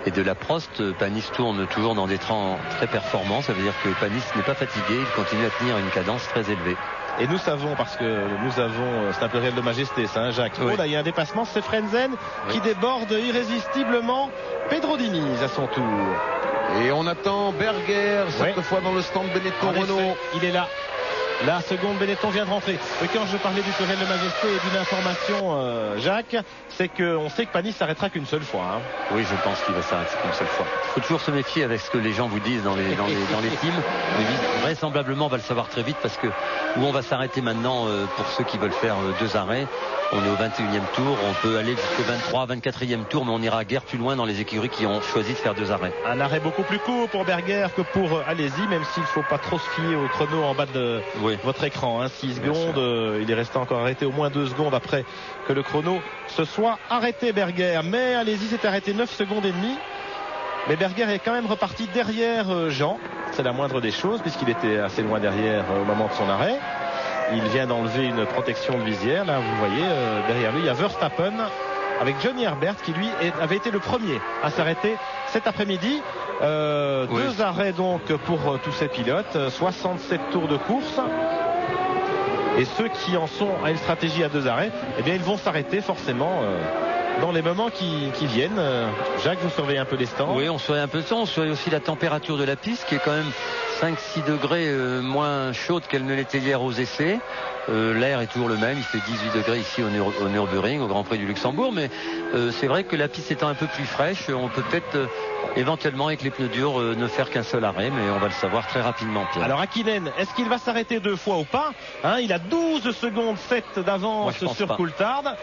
et de la Prost, Panis tourne toujours dans des trains très performants. Ça veut dire que Panis n'est pas fatigué, il continue à tenir une cadence très élevée. Et nous savons, parce que nous avons, c'est un peu réel de majesté ça, hein, Jacques. Oui. Oh, là, il y a un dépassement, c'est Frenzen qui déborde irrésistiblement Pedro Diniz à son tour. Et on attend Berger, cette fois dans le stand Benetton Renault. Il est là. La seconde Benetton vient de rentrer. Et quand je parlais du Tourelle de Majesté et d'une information, Jacques, c'est qu'on sait que Panis s'arrêtera qu'une seule fois. Hein. Oui, je pense qu'il va s'arrêter qu'une seule fois. Il faut toujours se méfier avec ce que les gens vous disent dans les teams. Mais vraisemblablement, on va le savoir très vite, parce que où on va s'arrêter maintenant pour ceux qui veulent faire 2 arrêts. On est au 21e tour, on peut aller jusqu'au 23, 24e tour, mais on ira guère plus loin dans les écuries qui ont choisi de faire 2 arrêts. Un arrêt beaucoup plus court pour Berger que pour Alesi, même s'il ne faut pas trop se fier au chrono en bas de votre écran. Hein. 6 secondes, il est resté encore arrêté au moins 2 secondes après que le chrono se soit arrêté, Berger. Mais Alesi s'est arrêté 9 secondes et demie. Mais Berger est quand même reparti derrière Jean. C'est la moindre des choses, puisqu'il était assez loin derrière au moment de son arrêt. Il vient d'enlever une protection de visière. Là, vous voyez, derrière lui, il y a Verstappen avec Johnny Herbert qui, lui, avait été le premier à s'arrêter cet après-midi. 2 arrêts donc pour tous ces pilotes. 67 tours de course. Et ceux qui en sont à une stratégie à 2 arrêts, eh bien, ils vont s'arrêter forcément dans les moments qui viennent. Jacques, vous surveillez un peu les stands. Oui, on surveille un peu ça. On surveille aussi la température de la piste qui est quand même 5-6 degrés moins chaude qu'elle ne l'était hier aux essais. L'air est toujours le même, il fait 18 degrés ici au Nürburgring, au Grand Prix du Luxembourg, mais c'est vrai que la piste étant un peu plus fraîche, on peut peut-être éventuellement avec les pneus durs ne faire qu'un seul arrêt, mais on va le savoir très rapidement, Pierre. Alors Hakkinen, est-ce qu'il va s'arrêter 2 fois ou pas, hein, il a 12 secondes 7 d'avance sur Coulthard.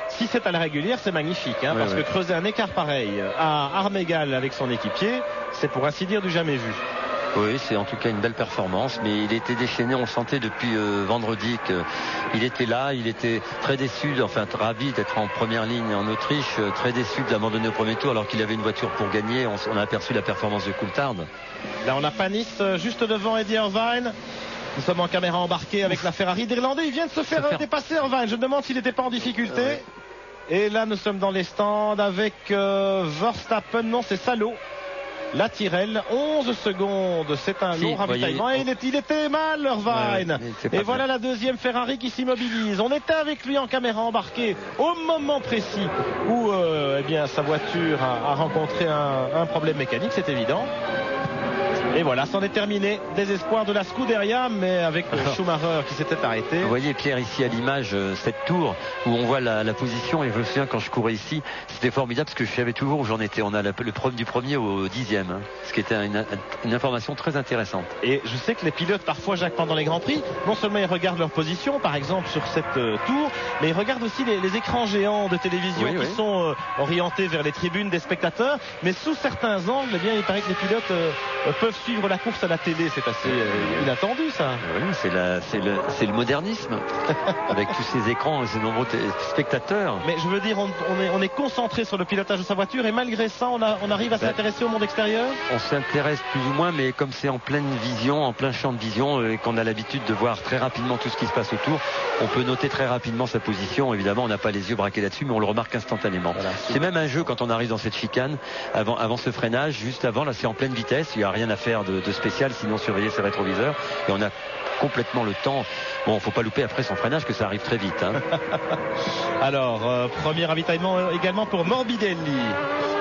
Si c'est à la régulière, c'est magnifique, hein, parce que creuser un écart pareil à armes égales avec son équipier, c'est pour ainsi dire du jamais vu. Oui, c'est en tout cas une belle performance, mais il était déchaîné, on le sentait depuis vendredi qu'il était là, il était très déçu, enfin ravi d'être en première ligne en Autriche, très déçu d'abandonner au premier tour alors qu'il avait une voiture pour gagner. On a aperçu la performance de Coulthard. Là on a Panis juste devant Eddie Irvine. Nous sommes en caméra embarquée avec la Ferrari d'Irlandais, il vient de se faire dépasser Irvine, je me demande s'il n'était pas en difficulté. Et là nous sommes dans les stands avec Verstappen, non c'est Salo. La Tyrrell, 11 secondes, c'est un long ravitaillement. Et il était mal, Irvine. Et voilà la deuxième Ferrari qui s'immobilise. On était avec lui en caméra embarquée au moment précis où eh bien, sa voiture a rencontré un problème mécanique, c'est évident. Et voilà, c'en est terminé. Désespoir de la Scuderia, mais avec Schumacher qui s'était arrêté. Vous voyez, Pierre, ici à l'image, cette tour où on voit la position. Et je me souviens quand je courais ici, c'était formidable parce que je savais toujours où j'en étais. On a du premier au 10e, hein, ce qui était une information très intéressante. Et je sais que les pilotes, parfois, Jacques, pendant les Grands Prix, non seulement ils regardent leur position, par exemple sur cette tour, mais ils regardent aussi les écrans géants de télévision qui sont orientés vers les tribunes des spectateurs. Mais sous certains angles, eh bien, il paraît que les pilotes peuvent suivre la course à la télé, c'est assez inattendu ça. Oui, c'est le modernisme avec tous ces écrans et ces nombreux spectateurs. Mais je veux dire, on est concentré sur le pilotage de sa voiture et malgré ça, on arrive à s'intéresser au monde extérieur. On s'intéresse plus ou moins, mais comme c'est en pleine vision, en plein champ de vision, et qu'on a l'habitude de voir très rapidement tout ce qui se passe autour, on peut noter très rapidement sa position. Évidemment, on n'a pas les yeux braqués là-dessus, mais on le remarque instantanément. Voilà, c'est même un jeu quand on arrive dans cette chicane, avant ce freinage, juste avant, là c'est en pleine vitesse, il n'y a rien à faire de spécial, sinon surveiller ses rétroviseurs, et on a complètement le temps. Bon, faut pas louper après son freinage, que ça arrive très vite. Hein. Alors, premier ravitaillement également pour Morbidelli.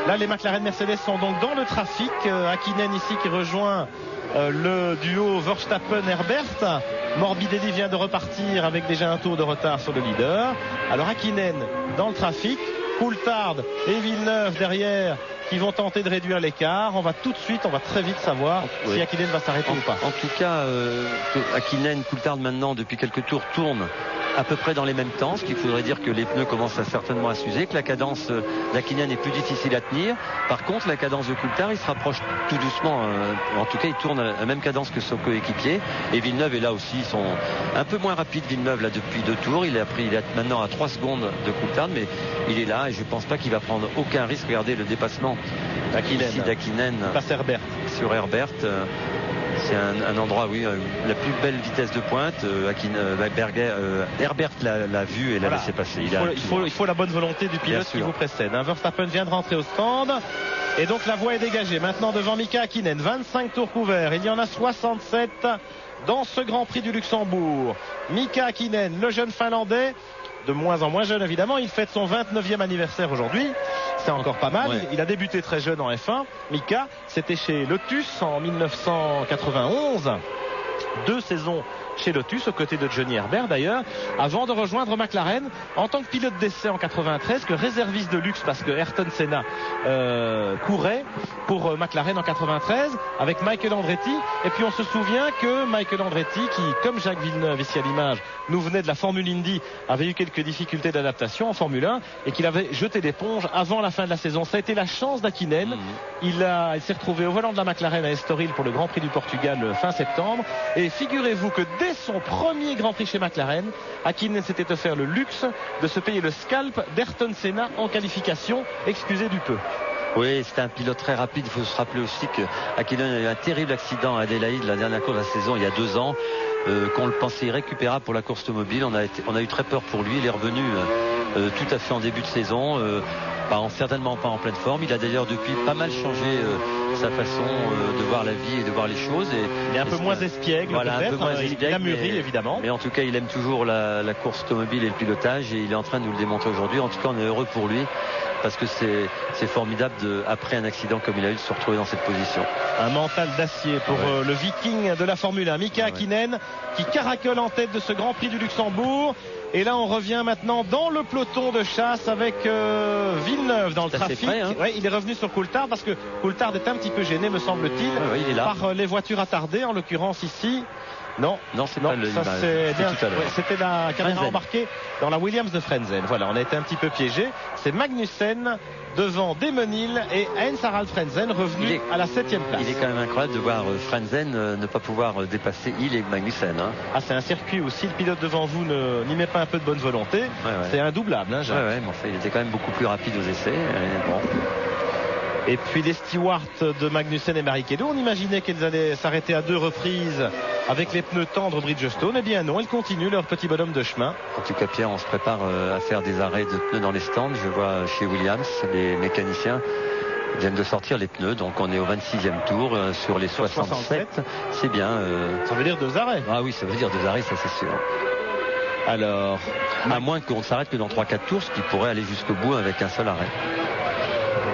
Là, les McLaren Mercedes sont donc dans le trafic. Hakkinen ici qui rejoint le duo Verstappen-Herbert. Morbidelli vient de repartir avec déjà un tour de retard sur le leader. Alors Hakkinen dans le trafic, Coulthard et Villeneuve derrière qui vont tenter de réduire l'écart. On va très vite savoir si Hakkinen va s'arrêter ou pas. En tout cas, Hakkinen, Coulthard maintenant depuis quelques tours tourne à peu près dans les mêmes temps, ce qui faudrait dire que les pneus commencent certainement à s'user, que la cadence d'Hakkinen est plus difficile à tenir. Par contre, la cadence de Coulthard, il se rapproche tout doucement. En tout cas, il tourne à la même cadence que son coéquipier. Et Villeneuve est là aussi. Ils sont un peu moins rapides, Villeneuve, là, depuis 2 tours. Il est maintenant à 3 secondes de Coulthard, mais il est là et je pense pas qu'il va prendre aucun risque. Regardez le dépassement d'Hakkinen sur Herbert. C'est un endroit, la plus belle vitesse de pointe. Herbert l'a vu et l'a laissé passer. Il faut la bonne volonté du pilote qui vous précède. Verstappen vient de rentrer au stand. Et donc la voie est dégagée. Maintenant devant Mika Hakkinen. 25 tours couverts. Il y en a 67 dans ce Grand Prix du Luxembourg. Mika Hakkinen, le jeune Finlandais, de moins en moins jeune évidemment. Il fête son 29e anniversaire aujourd'hui. C'est encore pas mal. Il a débuté très jeune en F1. Mika, c'était chez Lotus en 1991. 2 saisons chez Lotus aux côtés de Johnny Herbert d'ailleurs, avant de rejoindre McLaren en tant que pilote d'essai en 93, que réserviste de luxe parce que Ayrton Senna courait pour McLaren en 93 avec Michael Andretti. Et puis on se souvient que Michael Andretti, qui comme Jacques Villeneuve ici à l'image nous venait de la Formule Indy, avait eu quelques difficultés d'adaptation en Formule 1 et qu'il avait jeté l'éponge avant la fin de la saison. Ça a été la chance d'Hakkinen. Il s'est retrouvé au volant de la McLaren à Estoril pour le Grand Prix du Portugal fin septembre. Et figurez-vous que dès son premier Grand Prix chez McLaren, Hakkinen s'était offert le luxe de se payer le scalp d'Ayrton Senna en qualification, excusez du peu. Oui, c'était un pilote très rapide. Il faut se rappeler aussi que Hakkinen a eu un terrible accident à Adélaïde, la dernière course de la saison, il y a 2 ans, qu'on le pensait irrécupérable pour la course automobile. On a eu très peur pour lui. Il est revenu tout à fait en début de saison, certainement pas en pleine forme. Il a d'ailleurs depuis pas mal changé sa façon de voir la vie et de voir les choses. Il est un peu moins espiègle, voilà, un peu moins espiègle, il a mûri évidemment. Mais en tout cas, il aime toujours la course automobile et le pilotage, et il est en train de nous le démontrer aujourd'hui. En tout cas, on est heureux pour lui, parce que c'est formidable après un accident comme il a eu de se retrouver dans cette position. Un mental d'acier pour le Viking de la Formule 1, Mika Hakkinen, qui caracole en tête de ce Grand Prix du Luxembourg. Et là on revient maintenant dans le peloton de chasse avec Villeneuve dans le trafic. Près, hein. Il est revenu sur Coulthard parce que Coulthard est un petit peu gêné, me semble-t-il, il est là. par les voitures attardées, en l'occurrence ici. Non, c'est pas ça c'était la caméra embarquée dans la Williams de Frenzen. Voilà, on a été un petit peu piégé. C'est Magnussen devant Demonil et Heinz-Harald Frenzen revenu à la 7e place. Il est quand même incroyable de voir Frenzen ne pas pouvoir dépasser Hill et Magnussen. Hein. C'est un circuit où si le pilote devant vous n'y met pas un peu de bonne volonté, c'est indoublable. Hein, mais enfin, il était quand même beaucoup plus rapide aux essais. Et puis les stewards de Magnussen et Barrichello, on imaginait qu'ils allaient s'arrêter à 2 reprises avec les pneus tendres Bridgestone. Eh bien non, ils continuent leur petit bonhomme de chemin. En tout cas, Pierre, on se prépare à faire des arrêts de pneus dans les stands. Je vois chez Williams, les mécaniciens viennent de sortir les pneus, donc on est au 26e tour sur les 67. C'est bien. Ça veut dire 2 arrêts. Ah oui, ça veut dire 2 arrêts, ça c'est sûr. Alors, à moins qu'on s'arrête que dans 3-4 tours, ce qui pourrait aller jusqu'au bout avec un seul arrêt.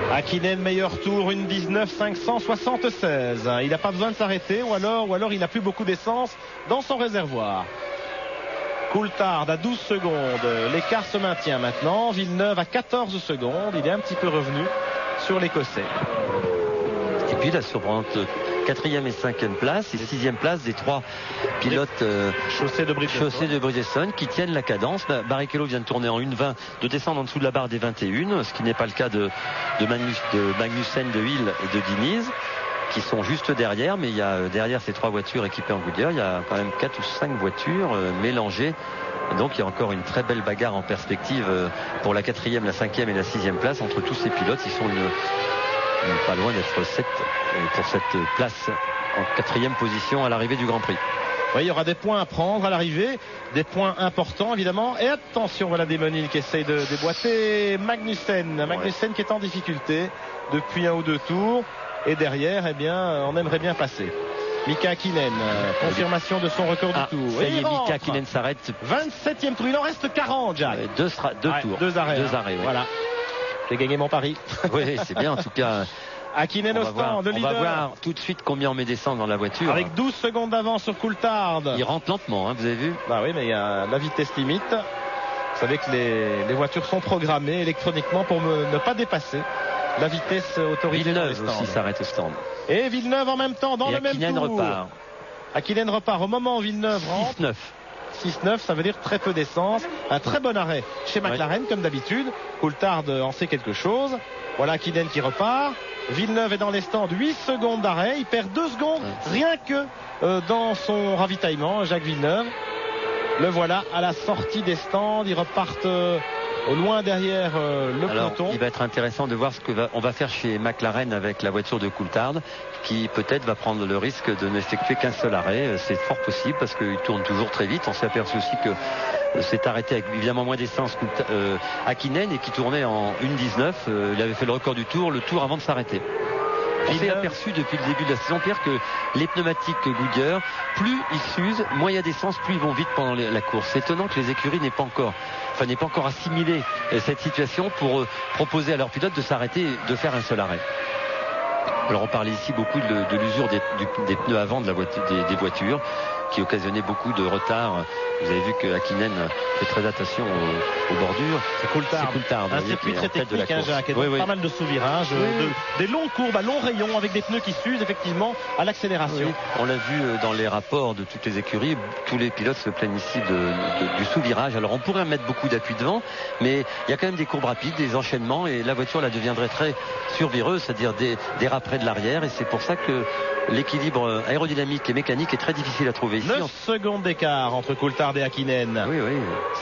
Hakkinen, meilleur tour, une 19,576. Il n'a pas besoin de s'arrêter, ou alors il n'a plus beaucoup d'essence dans son réservoir. Coulthard à 12 secondes. L'écart se maintient maintenant. Villeneuve à 14 secondes. Il est un petit peu revenu sur l'Écossais. Et puis la surprenante 4e et 5e place et 6e place des 3 pilotes chaussée de Bridgestone qui tiennent la cadence. Barrichello vient de tourner en 1,20, de descendre en dessous de la barre des 21, ce qui n'est pas le cas de Magnussen, de Hill et de Diniz, qui sont juste derrière, mais il y a derrière ces 3 voitures équipées en Goodyear, il y a quand même 4 ou 5 voitures mélangées. Donc il y a encore une très belle bagarre en perspective pour la 4e, la 5e et la 6e place entre tous ces pilotes. Ils sont pas loin d'être 7 pour cette place en 4e position à l'arrivée du Grand Prix. Oui, il y aura des points à prendre à l'arrivée, des points importants évidemment. Et attention, voilà Desmonil qui essaye de déboîter Magnussen. Magnussen qui est en difficulté depuis 1 ou 2 tours. Et derrière, eh bien, on aimerait bien passer. Mika Hakkinen, confirmation de son record du tour. Ça y est, Mika Hakkinen s'arrête. 27e tour, il en reste 40, Jack. Deux tours. 2 arrêts. 2 arrêts, oui. Voilà. J'ai gagné mon pari. Oui, c'est bien en tout cas. Hakkinen au stand, le leader. On va voir tout de suite combien on met d'essence dans la voiture. Avec 12 secondes d'avance sur Coulthard. Il rentre lentement, hein, vous avez vu? Bah oui, mais il y a la vitesse limite. Vous savez que les voitures sont programmées électroniquement pour ne pas dépasser la vitesse autorisée. Villeneuve aussi s'arrête au stand. Et Villeneuve en même temps dans le même tour. Repart. Hakkinen repart au moment où Villeneuve rentre. 6-9. 6-9, ça veut dire très peu d'essence. Un très bon arrêt chez McLaren, comme d'habitude. Coulthard en sait quelque chose. Voilà Hakkinen qui repart. Villeneuve est dans les stands, 8 secondes d'arrêt. Il perd 2 secondes rien que dans son ravitaillement, Jacques Villeneuve. Le voilà à la sortie des stands. Ils repartent loin derrière le peloton. Il va être intéressant de voir ce qu'on va faire chez McLaren avec la voiture de Coulthard, qui peut-être va prendre le risque de n'effectuer qu'un seul arrêt. C'est fort possible parce qu'il tourne toujours très vite. On s'est aperçu aussi que s'est arrêté avec évidemment moins d'essence Hakkinen et qui tournait en 1,19. Il avait fait le record du tour, le tour avant de s'arrêter. On s'est aperçu depuis le début de la saison, Pierre, que les pneumatiques Goodyear, plus ils s'usent, moins il y a d'essence, plus ils vont vite pendant la course. C'est étonnant que les écuries n'aient pas encore assimilé cette situation pour proposer à leurs pilotes de s'arrêter et de faire un seul arrêt. Alors on parlait ici beaucoup de l'usure des pneus avant de des voitures, qui occasionnait beaucoup de retard. Vous avez vu que Hakkinen fait très attention aux bordures. C'est Coulthard. Un circuit très technique, Jacques. Pas mal de sous-virages, des longues courbes à long rayon avec des pneus qui s'usent effectivement à l'accélération. On l'a vu dans les rapports de toutes les écuries. Tous les pilotes se plaignent ici du sous-virage. Alors on pourrait mettre beaucoup d'appui devant, mais il y a quand même des courbes rapides, des enchaînements, et la voiture là deviendrait très survireuse, c'est-à-dire des raprès de l'arrière, et c'est pour ça que l'équilibre aérodynamique et mécanique est très difficile à trouver ici. 9 secondes d'écart entre Coulthard et Hakkinen. Oui.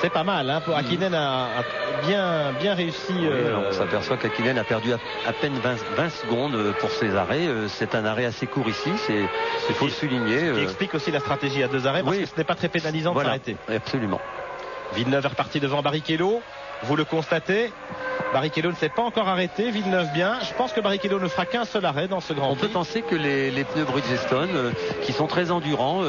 C'est pas mal, hein. Hakkinen a bien réussi. On s'aperçoit qu'Hakkinen a perdu à peine 20 secondes pour ses arrêts. C'est un arrêt assez court ici, il faut le souligner. Ce qui explique aussi la stratégie à 2 arrêts, parce que ce n'est pas très pénalisant de s'arrêter. Absolument. Villeneuve est reparti devant Barrichello. Vous le constatez, Barrichello ne s'est pas encore arrêté, Villeneuve bien. Je pense que Barrichello ne fera qu'un seul arrêt dans ce Grand Prix. On peut penser que les pneus Bridgestone, qui sont très endurants,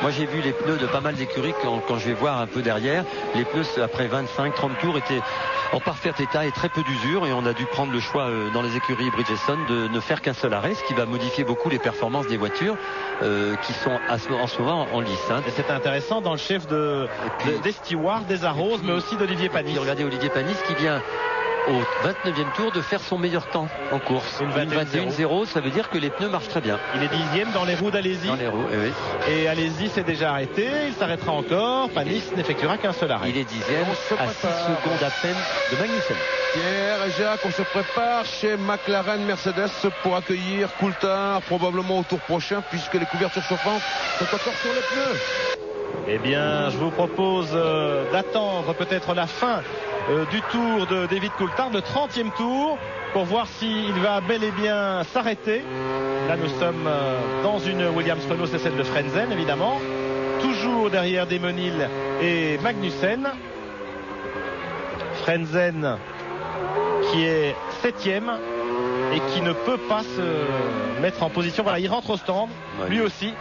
moi j'ai vu les pneus de pas mal d'écuries quand je vais voir un peu derrière, les pneus après 25-30 tours étaient en parfait état et très peu d'usure, et on a dû prendre le choix dans les écuries Bridgestone de ne faire qu'un seul arrêt, ce qui va modifier beaucoup les performances des voitures qui sont en ce moment en lice. Et c'est intéressant dans le chef des stewards, des Arrows, mais aussi d'Olivier Panis. Regardez Olivier Panis qui vient au 29e tour de faire son meilleur temps en course. Une 21-0, ça veut dire que les pneus marchent très bien. Il est 10e dans les roues d'Alési. Dans les roues, oui. Et Alési s'est déjà arrêté, il s'arrêtera encore. Panis n'effectuera qu'un seul arrêt. Il est 10e à 6 secondes à peine de Magnussen. Pierre et Jacques, on se prépare chez McLaren Mercedes pour accueillir Coulthard probablement au tour prochain, puisque les couvertures chauffantes sont encore sur les pneus. Eh bien, je vous propose d'attendre peut-être la fin du tour de David Coulthard, le 30e tour, pour voir s'il va bel et bien s'arrêter. Là, nous sommes dans une Williams Renault, c'est celle de Frentzen, évidemment. Toujours derrière Desmonil et Magnussen. Frentzen qui est 7e et qui ne peut pas se mettre en position. Voilà, il rentre au stand, lui aussi.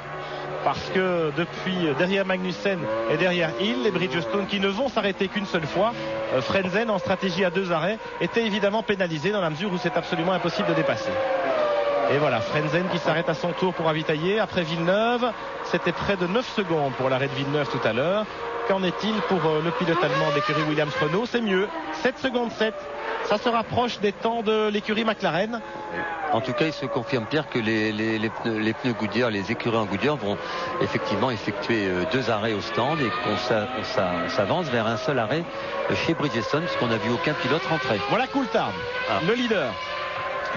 Parce que depuis derrière Magnussen et derrière Hill, les Bridgestone qui ne vont s'arrêter qu'une seule fois, Frentzen en stratégie à 2 arrêts était évidemment pénalisé dans la mesure où c'est absolument impossible de dépasser. Et voilà, Frentzen qui s'arrête à son tour pour ravitailler. Après Villeneuve, c'était près de 9 secondes pour l'arrêt de Villeneuve tout à l'heure. Qu'en est-il pour le pilote allemand d'écurie Williams Renault? C'est mieux, 7 secondes 7. Ça se rapproche des temps de l'écurie McLaren. En tout cas, il se confirme, Pierre, que les pneus Goodyear, les écuries en Goodyear vont effectivement effectuer 2 arrêts au stand, et qu'on s'avance vers un seul arrêt chez Bridgestone, puisqu'on n'a vu aucun pilote rentrer. Voilà Coulthard, le leader.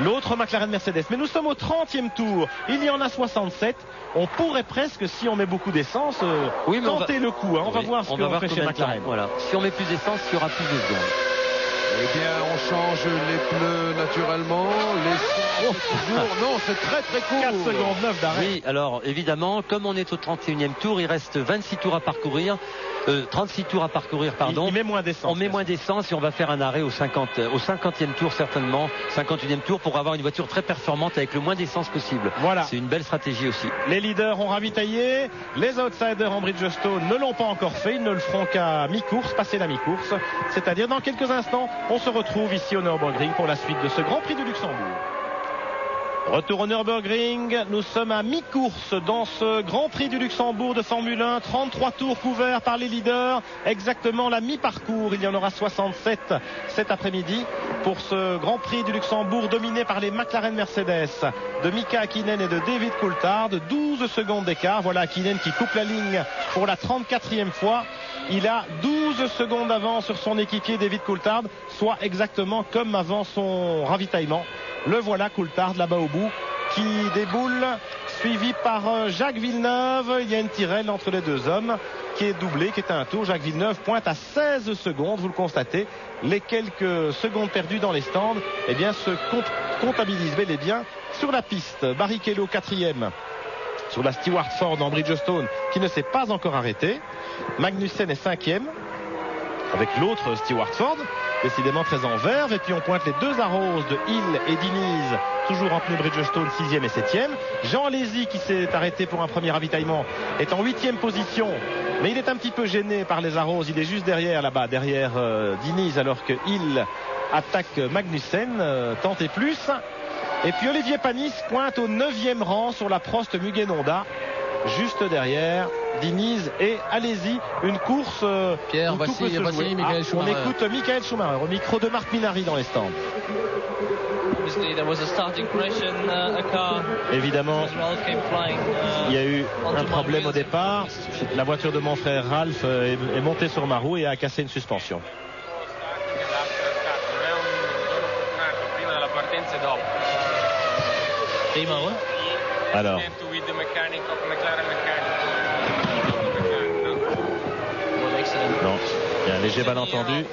l'autre McLaren Mercedes. Mais nous sommes au 30e tour. Il y en a 67. On pourrait presque, si on met beaucoup d'essence, tenter le coup. Hein. On va voir ce qu'on fait chez McLaren. Voilà. Si on met plus d'essence, il y aura plus de secondes. Eh bien, on change les pneus naturellement. Non, c'est très très court. 4 secondes 9 d'arrêt. Oui, alors évidemment, comme on est au 31e tour, il reste 26 tours à parcourir. 36 tours à parcourir, pardon. Il met moins d'essence. On met moins d'essence et on va faire un arrêt au 50e tour certainement, 51e tour pour avoir une voiture très performante avec le moins d'essence possible. Voilà. C'est une belle stratégie aussi. Les leaders ont ravitaillé. Les outsiders en Bridgestone ne l'ont pas encore fait. Ils ne le feront qu'à mi-course, passer la mi-course. C'est-à-dire dans quelques instants, on se retrouve ici au Nürburgring pour la suite de ce Grand Prix du Luxembourg. Retour au Nürburgring, nous sommes à mi-course dans ce Grand Prix du Luxembourg de Formule 1, 33 tours couverts par les leaders, exactement la mi-parcours, il y en aura 67 cet après-midi pour ce Grand Prix du Luxembourg dominé par les McLaren Mercedes de Mika Häkkinen et de David Coulthard, 12 secondes d'écart, voilà Häkkinen qui coupe la ligne pour la 34e fois. Il a 12 secondes d'avance sur son équipier David Coulthard, soit exactement comme avant son ravitaillement. Le voilà Coulthard là-bas au bout qui déboule, suivi par Jacques Villeneuve. Il y a une tirelle entre les deux hommes qui est doublée, qui est à un tour. Jacques Villeneuve pointe à 16 secondes, vous le constatez. Les quelques secondes perdues dans les stands eh bien, se comptabilisent bel et bien sur la piste. Barrichello 4e sur la Stewart Ford en Bridgestone qui ne s'est pas encore arrêté. Magnussen est 5e avec l'autre Stewart Ford, décidément très en verve. Et puis on pointe les deux Arrows de Hill et Diniz, toujours en pneu Bridgestone, 6e et 7e. Jean Alesi qui s'est arrêté pour un premier ravitaillement est en 8e position, mais il est un petit peu gêné par les Arrows. Il est juste derrière là-bas, derrière Diniz, alors que Hill attaque Magnussen, tenter plus. Et puis Olivier Panis pointe au 9e rang sur la Prost Mugen Honda, juste derrière Diniz et Alesi. Une course Pierre, où voici Michael Schumacher. on écoute Michael Schumacher au micro de Marc Minardi dans les stands. Évidemment, il y a eu un problème au départ. La voiture de mon frère Ralph est montée sur ma roue et a cassé une suspension. Alors, non, il y a un léger malentendu.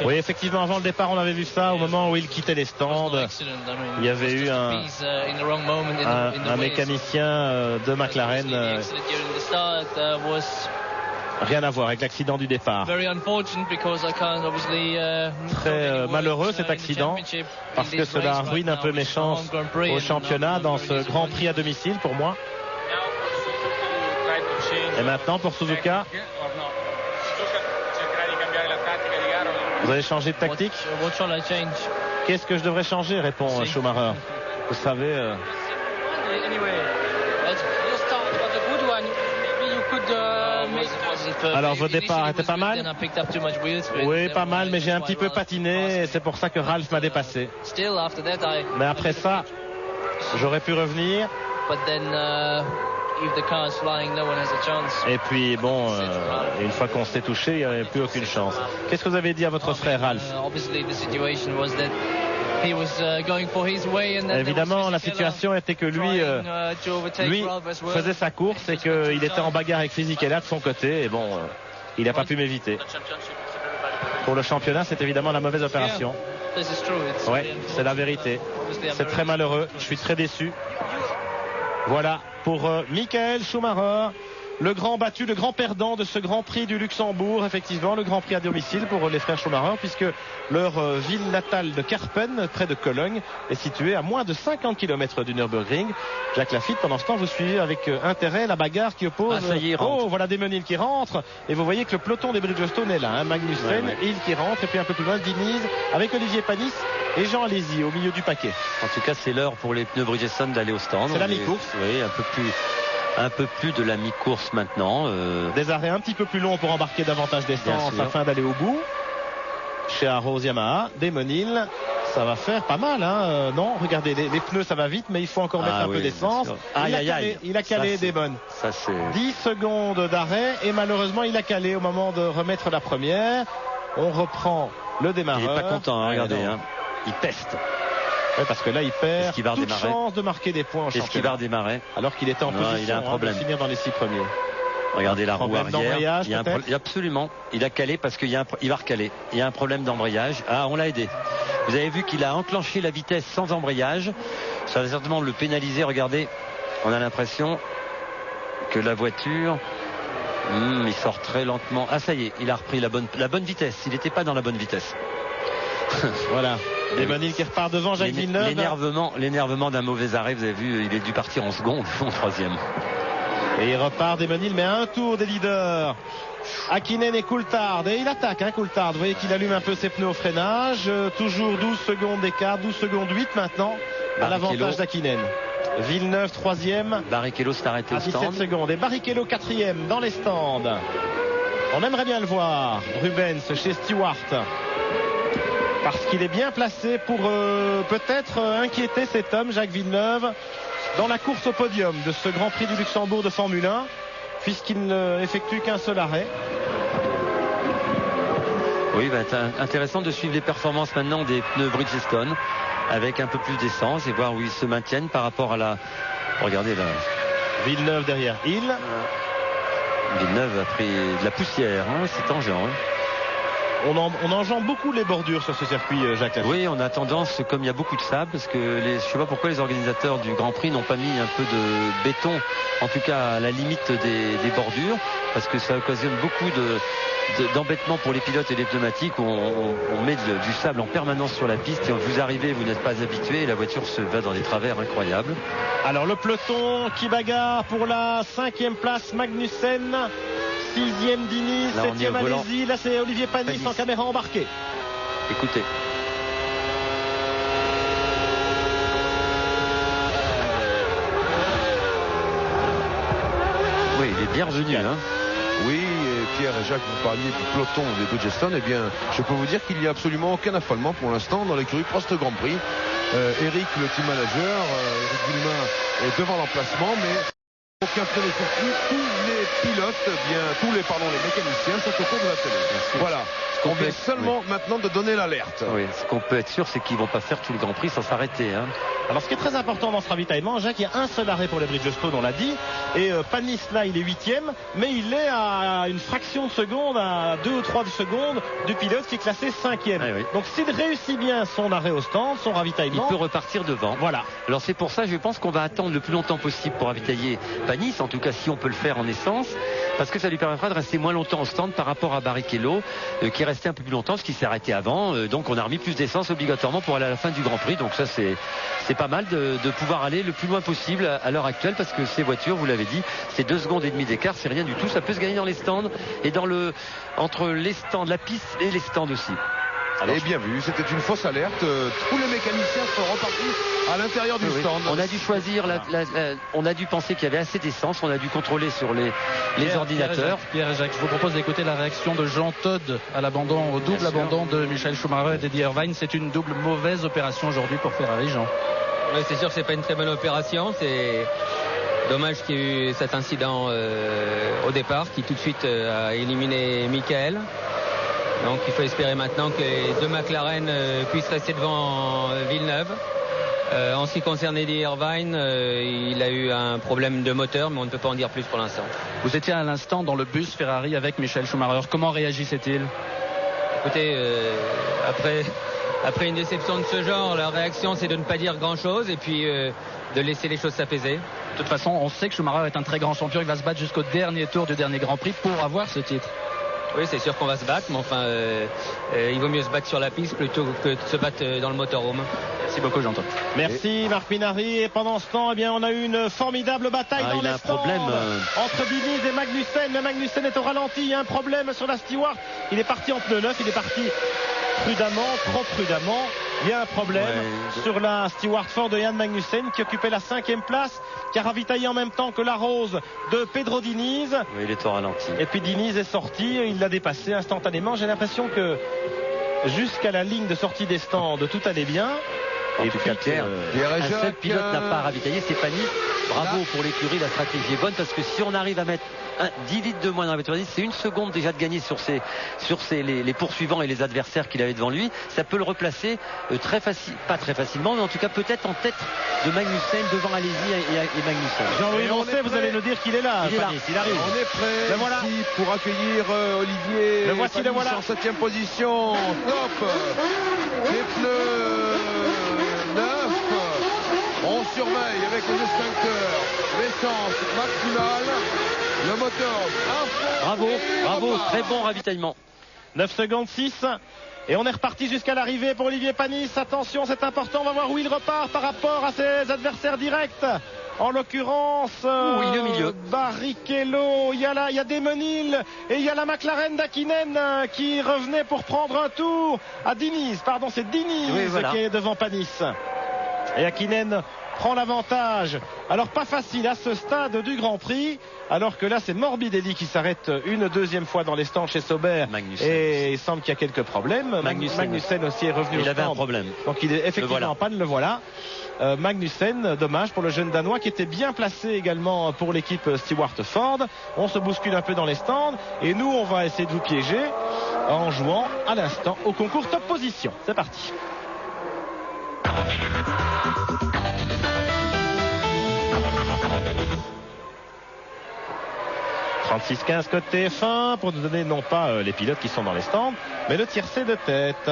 Oui, effectivement, avant le départ, on avait vu ça au moment où il quittait les stands. Il y avait eu un mécanicien de McLaren. Rien à voir avec l'accident du départ. Très malheureux cet accident parce que cela ruine un peu mes chances au championnat dans ce Grand Prix à domicile pour moi. Et maintenant pour Suzuka, vous allez changer de tactique? Qu'est-ce que je devrais changer, répond Schumacher. Vous savez... Alors votre départ était pas mal? Oui, pas mal, mais j'ai un petit peu patiné et c'est pour ça que Ralph m'a dépassé. Mais après ça, j'aurais pu revenir. Et puis bon, une fois qu'on s'est touché, il n'y avait plus aucune chance. Qu'est-ce que vous avez dit à votre frère Ralph? Évidemment, la situation était que lui faisait sa course et qu'il était en bagarre avec Fisichella de son côté. Et bon, il n'a pas pu m'éviter. Pour le championnat, c'est évidemment la mauvaise opération. Oui, c'est la vérité. C'est très malheureux. Je suis très déçu. Voilà pour Michael Schumacher. Le grand battu, le grand perdant de ce Grand Prix du Luxembourg, effectivement, le Grand Prix à domicile pour les frères Schumacher, puisque leur ville natale de Karpen, près de Cologne, est située à moins de 50 km du Nürburgring. Jacques Lafitte, pendant ce temps, vous suivez avec intérêt la bagarre qui oppose... Ah, ça y est, rentre. Oh, voilà Demonil qui rentre, et vous voyez que le peloton des Bridgestone est là, hein. Magnussen, Hill qui rentre, et puis un peu plus loin, Diniz, avec Olivier Panis et Jean Alesi au milieu du paquet. En tout cas, c'est l'heure pour les pneus Bridgestone d'aller au stand. C'est la mi-course. Oui, un peu plus de la mi-course maintenant. Des arrêts un petit peu plus longs pour embarquer davantage d'essence afin d'aller au bout. Chez Arrows Yamaha, Demonil, ça va faire pas mal, hein. Non, regardez, les pneus ça va vite, mais il faut encore mettre un peu d'essence. Il a calé Demon. 10 secondes d'arrêt et malheureusement il a calé au moment de remettre la première. On reprend le démarreur. Il n'est pas content, hein, regardez, hein. Il peste. Oui, parce que là, il perd toute redémarrer chance de marquer des points en championnat. Est-ce qu'il va redémarrer? Alors qu'il était en position il a un problème. de finir dans les 6 premiers. Regardez la roue arrière. Absolument. Il a calé parce qu'il va recaler. Il y a un problème d'embrayage. Ah, on l'a aidé. Vous avez vu qu'il a enclenché la vitesse sans embrayage. Ça va certainement le pénaliser. Regardez, on a l'impression que la voiture... il sort très lentement. Ah, ça y est, il a repris la bonne vitesse. Il n'était pas dans la bonne vitesse. Voilà. Desmonil qui repart devant Jacques Villeneuve. L'énervement d'un mauvais arrêt, vous avez vu, il est dû partir en seconde, en troisième. Et il repart Desmonil, mais à un tour des leaders. Hakkinen et Coulthard. Et il attaque, Coulthard. Vous voyez qu'il allume un peu ses pneus au freinage. Toujours 12 secondes d'écart, 12 secondes 8 maintenant. À l'avantage d'Hakkinen. Villeneuve 3e. Barrichello s'est arrêté au stand. 17 secondes. Et Barrichello 4e dans les stands. On aimerait bien le voir. Rubens chez Stewart. Parce qu'il est bien placé pour peut-être inquiéter cet homme, Jacques Villeneuve, dans la course au podium de ce Grand Prix du Luxembourg de Formule 1, puisqu'il n'effectue qu'un seul arrêt. Oui, va être intéressant de suivre les performances maintenant des pneus Bridgestone avec un peu plus d'essence et voir où ils se maintiennent par rapport à la... Regardez là. Villeneuve derrière Hill. Villeneuve a pris de la poussière, c'est tangent. On enjambe beaucoup les bordures sur ce circuit, Jacques. Oui, on a tendance, comme il y a beaucoup de sable, parce que je ne sais pas pourquoi les organisateurs du Grand Prix n'ont pas mis un peu de béton, en tout cas à la limite des bordures, parce que ça occasionne beaucoup d'embêtements pour les pilotes et les pneumatiques où on met du sable en permanence sur la piste et vous arrivez, vous n'êtes pas habitué et la voiture se va dans des travers incroyables. Alors le peloton qui bagarre pour la 5e place, Magnussen. 6e Diniz, 7e Alesi, là c'est Olivier Panis en caméra embarquée. Écoutez. Oui, il est bien revenu. Oui, Pierre et Jacques, vous parliez du peloton des Bridgestone. Eh bien, je peux vous dire qu'il n'y a absolument aucun affolement pour l'instant dans l'écurie Prost Grand Prix. Eric, le team manager, Eric Villemain est devant l'emplacement, mais... aucun fait de circuit, tous les pilotes, les mécaniciens sont au cours de la télé. Voilà. On vient seulement maintenant de donner l'alerte. Oui, ce qu'on peut être sûr, c'est qu'ils ne vont pas faire tout le Grand Prix sans s'arrêter. Alors ce qui est très important dans ce ravitaillement, Jacques, il y a un seul arrêt pour les Bridgestone, on l'a dit. Et Panis là, il est 8e, mais il est à une fraction de seconde, à 2 ou 3 secondes du pilote qui est classé 5e. Ah, oui. Donc s'il réussit bien son arrêt au stand, son ravitaillement, il peut repartir devant. Voilà. Alors c'est pour ça, je pense qu'on va attendre le plus longtemps possible pour ravitailler Panis, en tout cas si on peut le faire en essence, parce que ça lui permettra de rester moins longtemps au stand par rapport à Barrichello, qui est resté un peu plus longtemps, ce qui s'est arrêté avant. Donc on a remis plus d'essence obligatoirement pour aller à la fin du Grand Prix. Donc ça c'est pas mal de pouvoir aller le plus loin possible à l'heure actuelle, parce que ces voitures, vous l'avez dit, c'est 2 secondes et demie d'écart, c'est rien du tout. Ça peut se gagner dans les stands et entre les stands, la piste et les stands aussi. Alors, bien vu, c'était une fausse alerte. Tous les mécaniciens sont repartis à l'intérieur du stand. On a dû choisir, on a dû penser qu'il y avait assez d'essence, on a dû contrôler sur les ordinateurs. Pierre et Jacques, je vous propose d'écouter la réaction de Jean Todt au double abandon de Michael Schumacher et d'Eddie Irvine. C'est une double mauvaise opération aujourd'hui pour Ferrari, Jean. Oui, c'est sûr que c'est pas une très bonne opération. C'est dommage qu'il y ait eu cet incident au départ qui tout de suite a éliminé Michael. Donc il faut espérer maintenant que les 2 McLaren puissent rester devant Villeneuve. En ce qui concerne Eddie Irvine, il a eu un problème de moteur, mais on ne peut pas en dire plus pour l'instant. Vous étiez à l'instant dans le bus Ferrari avec Michael Schumacher. Comment réagissait-il? Écoutez, après une déception de ce genre, la réaction c'est de ne pas dire grand-chose et puis de laisser les choses s'apaiser. De toute façon, on sait que Schumacher est un très grand champion. Il va se battre jusqu'au dernier tour du dernier Grand Prix pour avoir ce titre. Oui, c'est sûr qu'on va se battre, mais enfin, il vaut mieux se battre sur la piste plutôt que de se battre dans le motorhome. Merci beaucoup, Jean-Todt. Merci, Marc Minary. Et pendant ce temps, on a eu une formidable bataille dans les stands entre Diniz et Magnussen. Mais Magnussen est au ralenti. Il y a un problème sur la Stewart. Il est parti en pneu neuf. Il est parti prudemment, trop prudemment. Il y a un problème sur la Stewart Ford de Jan Magnussen qui occupait la 5e place, qui a ravitaillé en même temps que la Rose de Pedro Diniz. Oui, il est au ralenti. Et puis Diniz est sorti, il l'a dépassé instantanément. J'ai l'impression que jusqu'à la ligne de sortie des stands, tout allait bien. En tout cas, Pierre, un seul pilote n'a pas ravitaillé, c'est Panis. Bravo pour l'écurie, la stratégie est bonne parce que si on arrive à mettre 10 litres de moins dans la voiture, c'est une seconde déjà de gagner sur les poursuivants et les adversaires qu'il avait devant lui. Ça peut le replacer pas très facilement, mais en tout cas peut-être en tête de Magnussen devant Alesi et Magnussen. Jean-Louis Moncey, vous allez nous dire qu'il est là. Il arrive. On est prêt voilà. ici pour accueillir Olivier. Le voici, voilà. En 7e position. Top. Les pneus neufs. On surveille avec les extincteurs l'essence maximale. Le moteur à fond. Bravo, très bon ravitaillement. 9 secondes 6. Et on est reparti jusqu'à l'arrivée pour Olivier Panis. Attention, c'est important. On va voir où il repart par rapport à ses adversaires directs. En l'occurrence, il est au milieu. Barrichello, il y a Desmenil et il y a la McLaren d'Hakkinen qui revenait pour prendre un tour à Diniz. Pardon, c'est Diniz qui est devant Panis. Et Hakkinen prend l'avantage. Alors pas facile à ce stade du Grand Prix, alors que là c'est Morbidelli qui s'arrête une deuxième fois dans les stands chez Sauber. Magnussen. Et il semble qu'il y a quelques problèmes. Magnussen aussi est revenu au stand. Il avait un problème. Donc il est effectivement en panne, le voilà. Magnussen, dommage pour le jeune Danois qui était bien placé également pour l'équipe Stewart Ford. On se bouscule un peu dans les stands et nous on va essayer de vous piéger en jouant à l'instant au concours Top Position. C'est parti. « 36-15 côté F1 pour nous donner non pas les pilotes qui sont dans les stands, mais le tiercé de tête.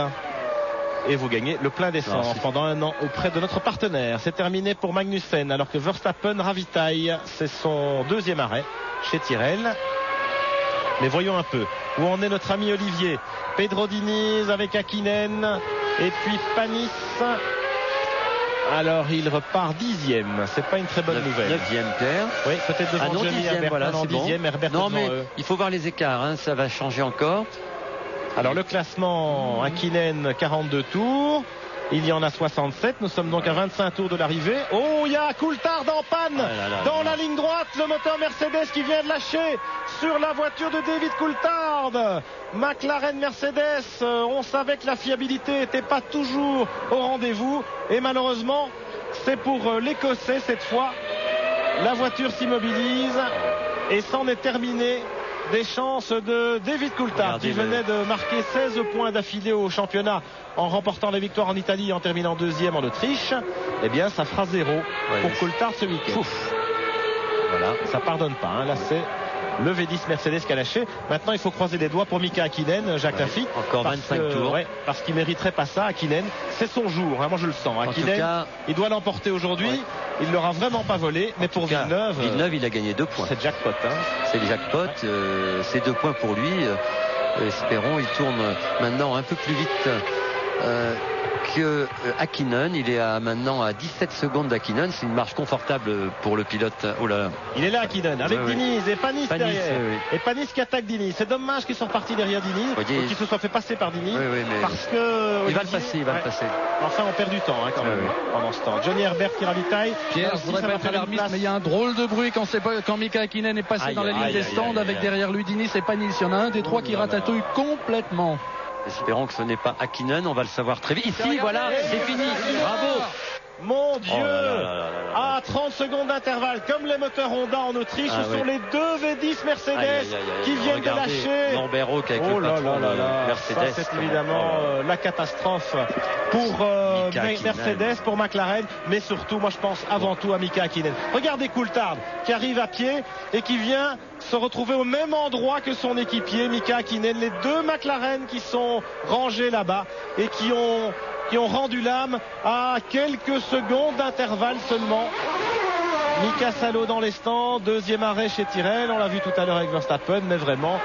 Et vous gagnez le plein d'essence pendant un an auprès de notre partenaire. C'est terminé pour Magnussen alors que Verstappen ravitaille. C'est son deuxième arrêt chez Tyrrell. Mais voyons un peu où en est notre ami Olivier. Pedro Diniz avec Hakkinen et puis Panis. Alors il repart 10e. C'est pas une très bonne nouvelle. 9e, Pierre. Oui, peut-être devant Johnny Herbert. Voilà, c'est 10e. Bon. Herbert non, mais il faut voir les écarts. Ça va changer encore. Alors le classement, Hakkinen 42 tours. Il y en a 67. Nous sommes donc à 25 tours de l'arrivée. Oh, il y a Coulthard en panne dans la ligne droite. Le moteur Mercedes qui vient de lâcher sur la voiture de David Coulthard. McLaren Mercedes, on savait que la fiabilité n'était pas toujours au rendez-vous. Et malheureusement, c'est pour l'Écossais cette fois. La voiture s'immobilise et c'en est terminé des chances de David Coulthard qui venait de marquer 16 points d'affilée au championnat en remportant la victoire en Italie et en terminant deuxième en Autriche. Eh bien ça fera 0 pour Coulthard ce week-end. Voilà, ça pardonne pas, Là c'est le V10 Mercedes qui a lâché. Maintenant il faut croiser les doigts pour Mika Hakkinen, Jacques Lafitte. Encore 25 tours. Parce qu'il mériterait pas ça, Hakkinen. C'est son jour, moi je le sens. Hakkinen, il doit l'emporter aujourd'hui. Il l'aura vraiment pas volé, mais pour Villeneuve, il a gagné 2 points. C'est jackpot. C'est le jackpot. C'est 2 points pour lui. Espérons, il tourne maintenant un peu plus vite que Hakkinen. Il est maintenant à 17 secondes d'Hakkinen. C'est une marche confortable pour le pilote. Oh là là. Il est là, Hakkinen, avec Diniz et Panis derrière. Et Panis qui attaque Diniz. C'est dommage qu'ils sont repartis derrière Diniz, qu'ils se soient fait passer par Diniz. Parce que il va le passer, Enfin, on perd du temps quand même pendant ce temps. Johnny Herbert qui ravitaille. Pierre, je voudrais pas être alarmiste, mais il y a un drôle de bruit quand Mika Hakkinen est passé dans la ligne des stands avec derrière lui Diniz et Panis. Il y en a un des trois qui ratatouille complètement. Espérons que ce n'est pas Hakkinen, on va le savoir très vite. Ici, voilà, c'est fini. Bravo. Mon Dieu, à 30 secondes d'intervalle, comme les moteurs Honda en Autriche, ce sont les deux V10 Mercedes qui viennent de lâcher. Norbert Rock avec le patron Mercedes. Ça, c'est évidemment la catastrophe pour Mercedes, pour McLaren, mais surtout, moi je pense avant tout à Mika Hakkinen. Regardez Coulthard qui arrive à pied et qui vient se retrouver au même endroit que son équipier Mika Hakkinen. Les deux McLaren qui sont rangés là-bas et qui ont rendu l'âme à quelques secondes d'intervalle seulement. Mika Salo dans les stands, deuxième arrêt chez Tyrrell, on l'a vu tout à l'heure avec Verstappen, mais vraiment,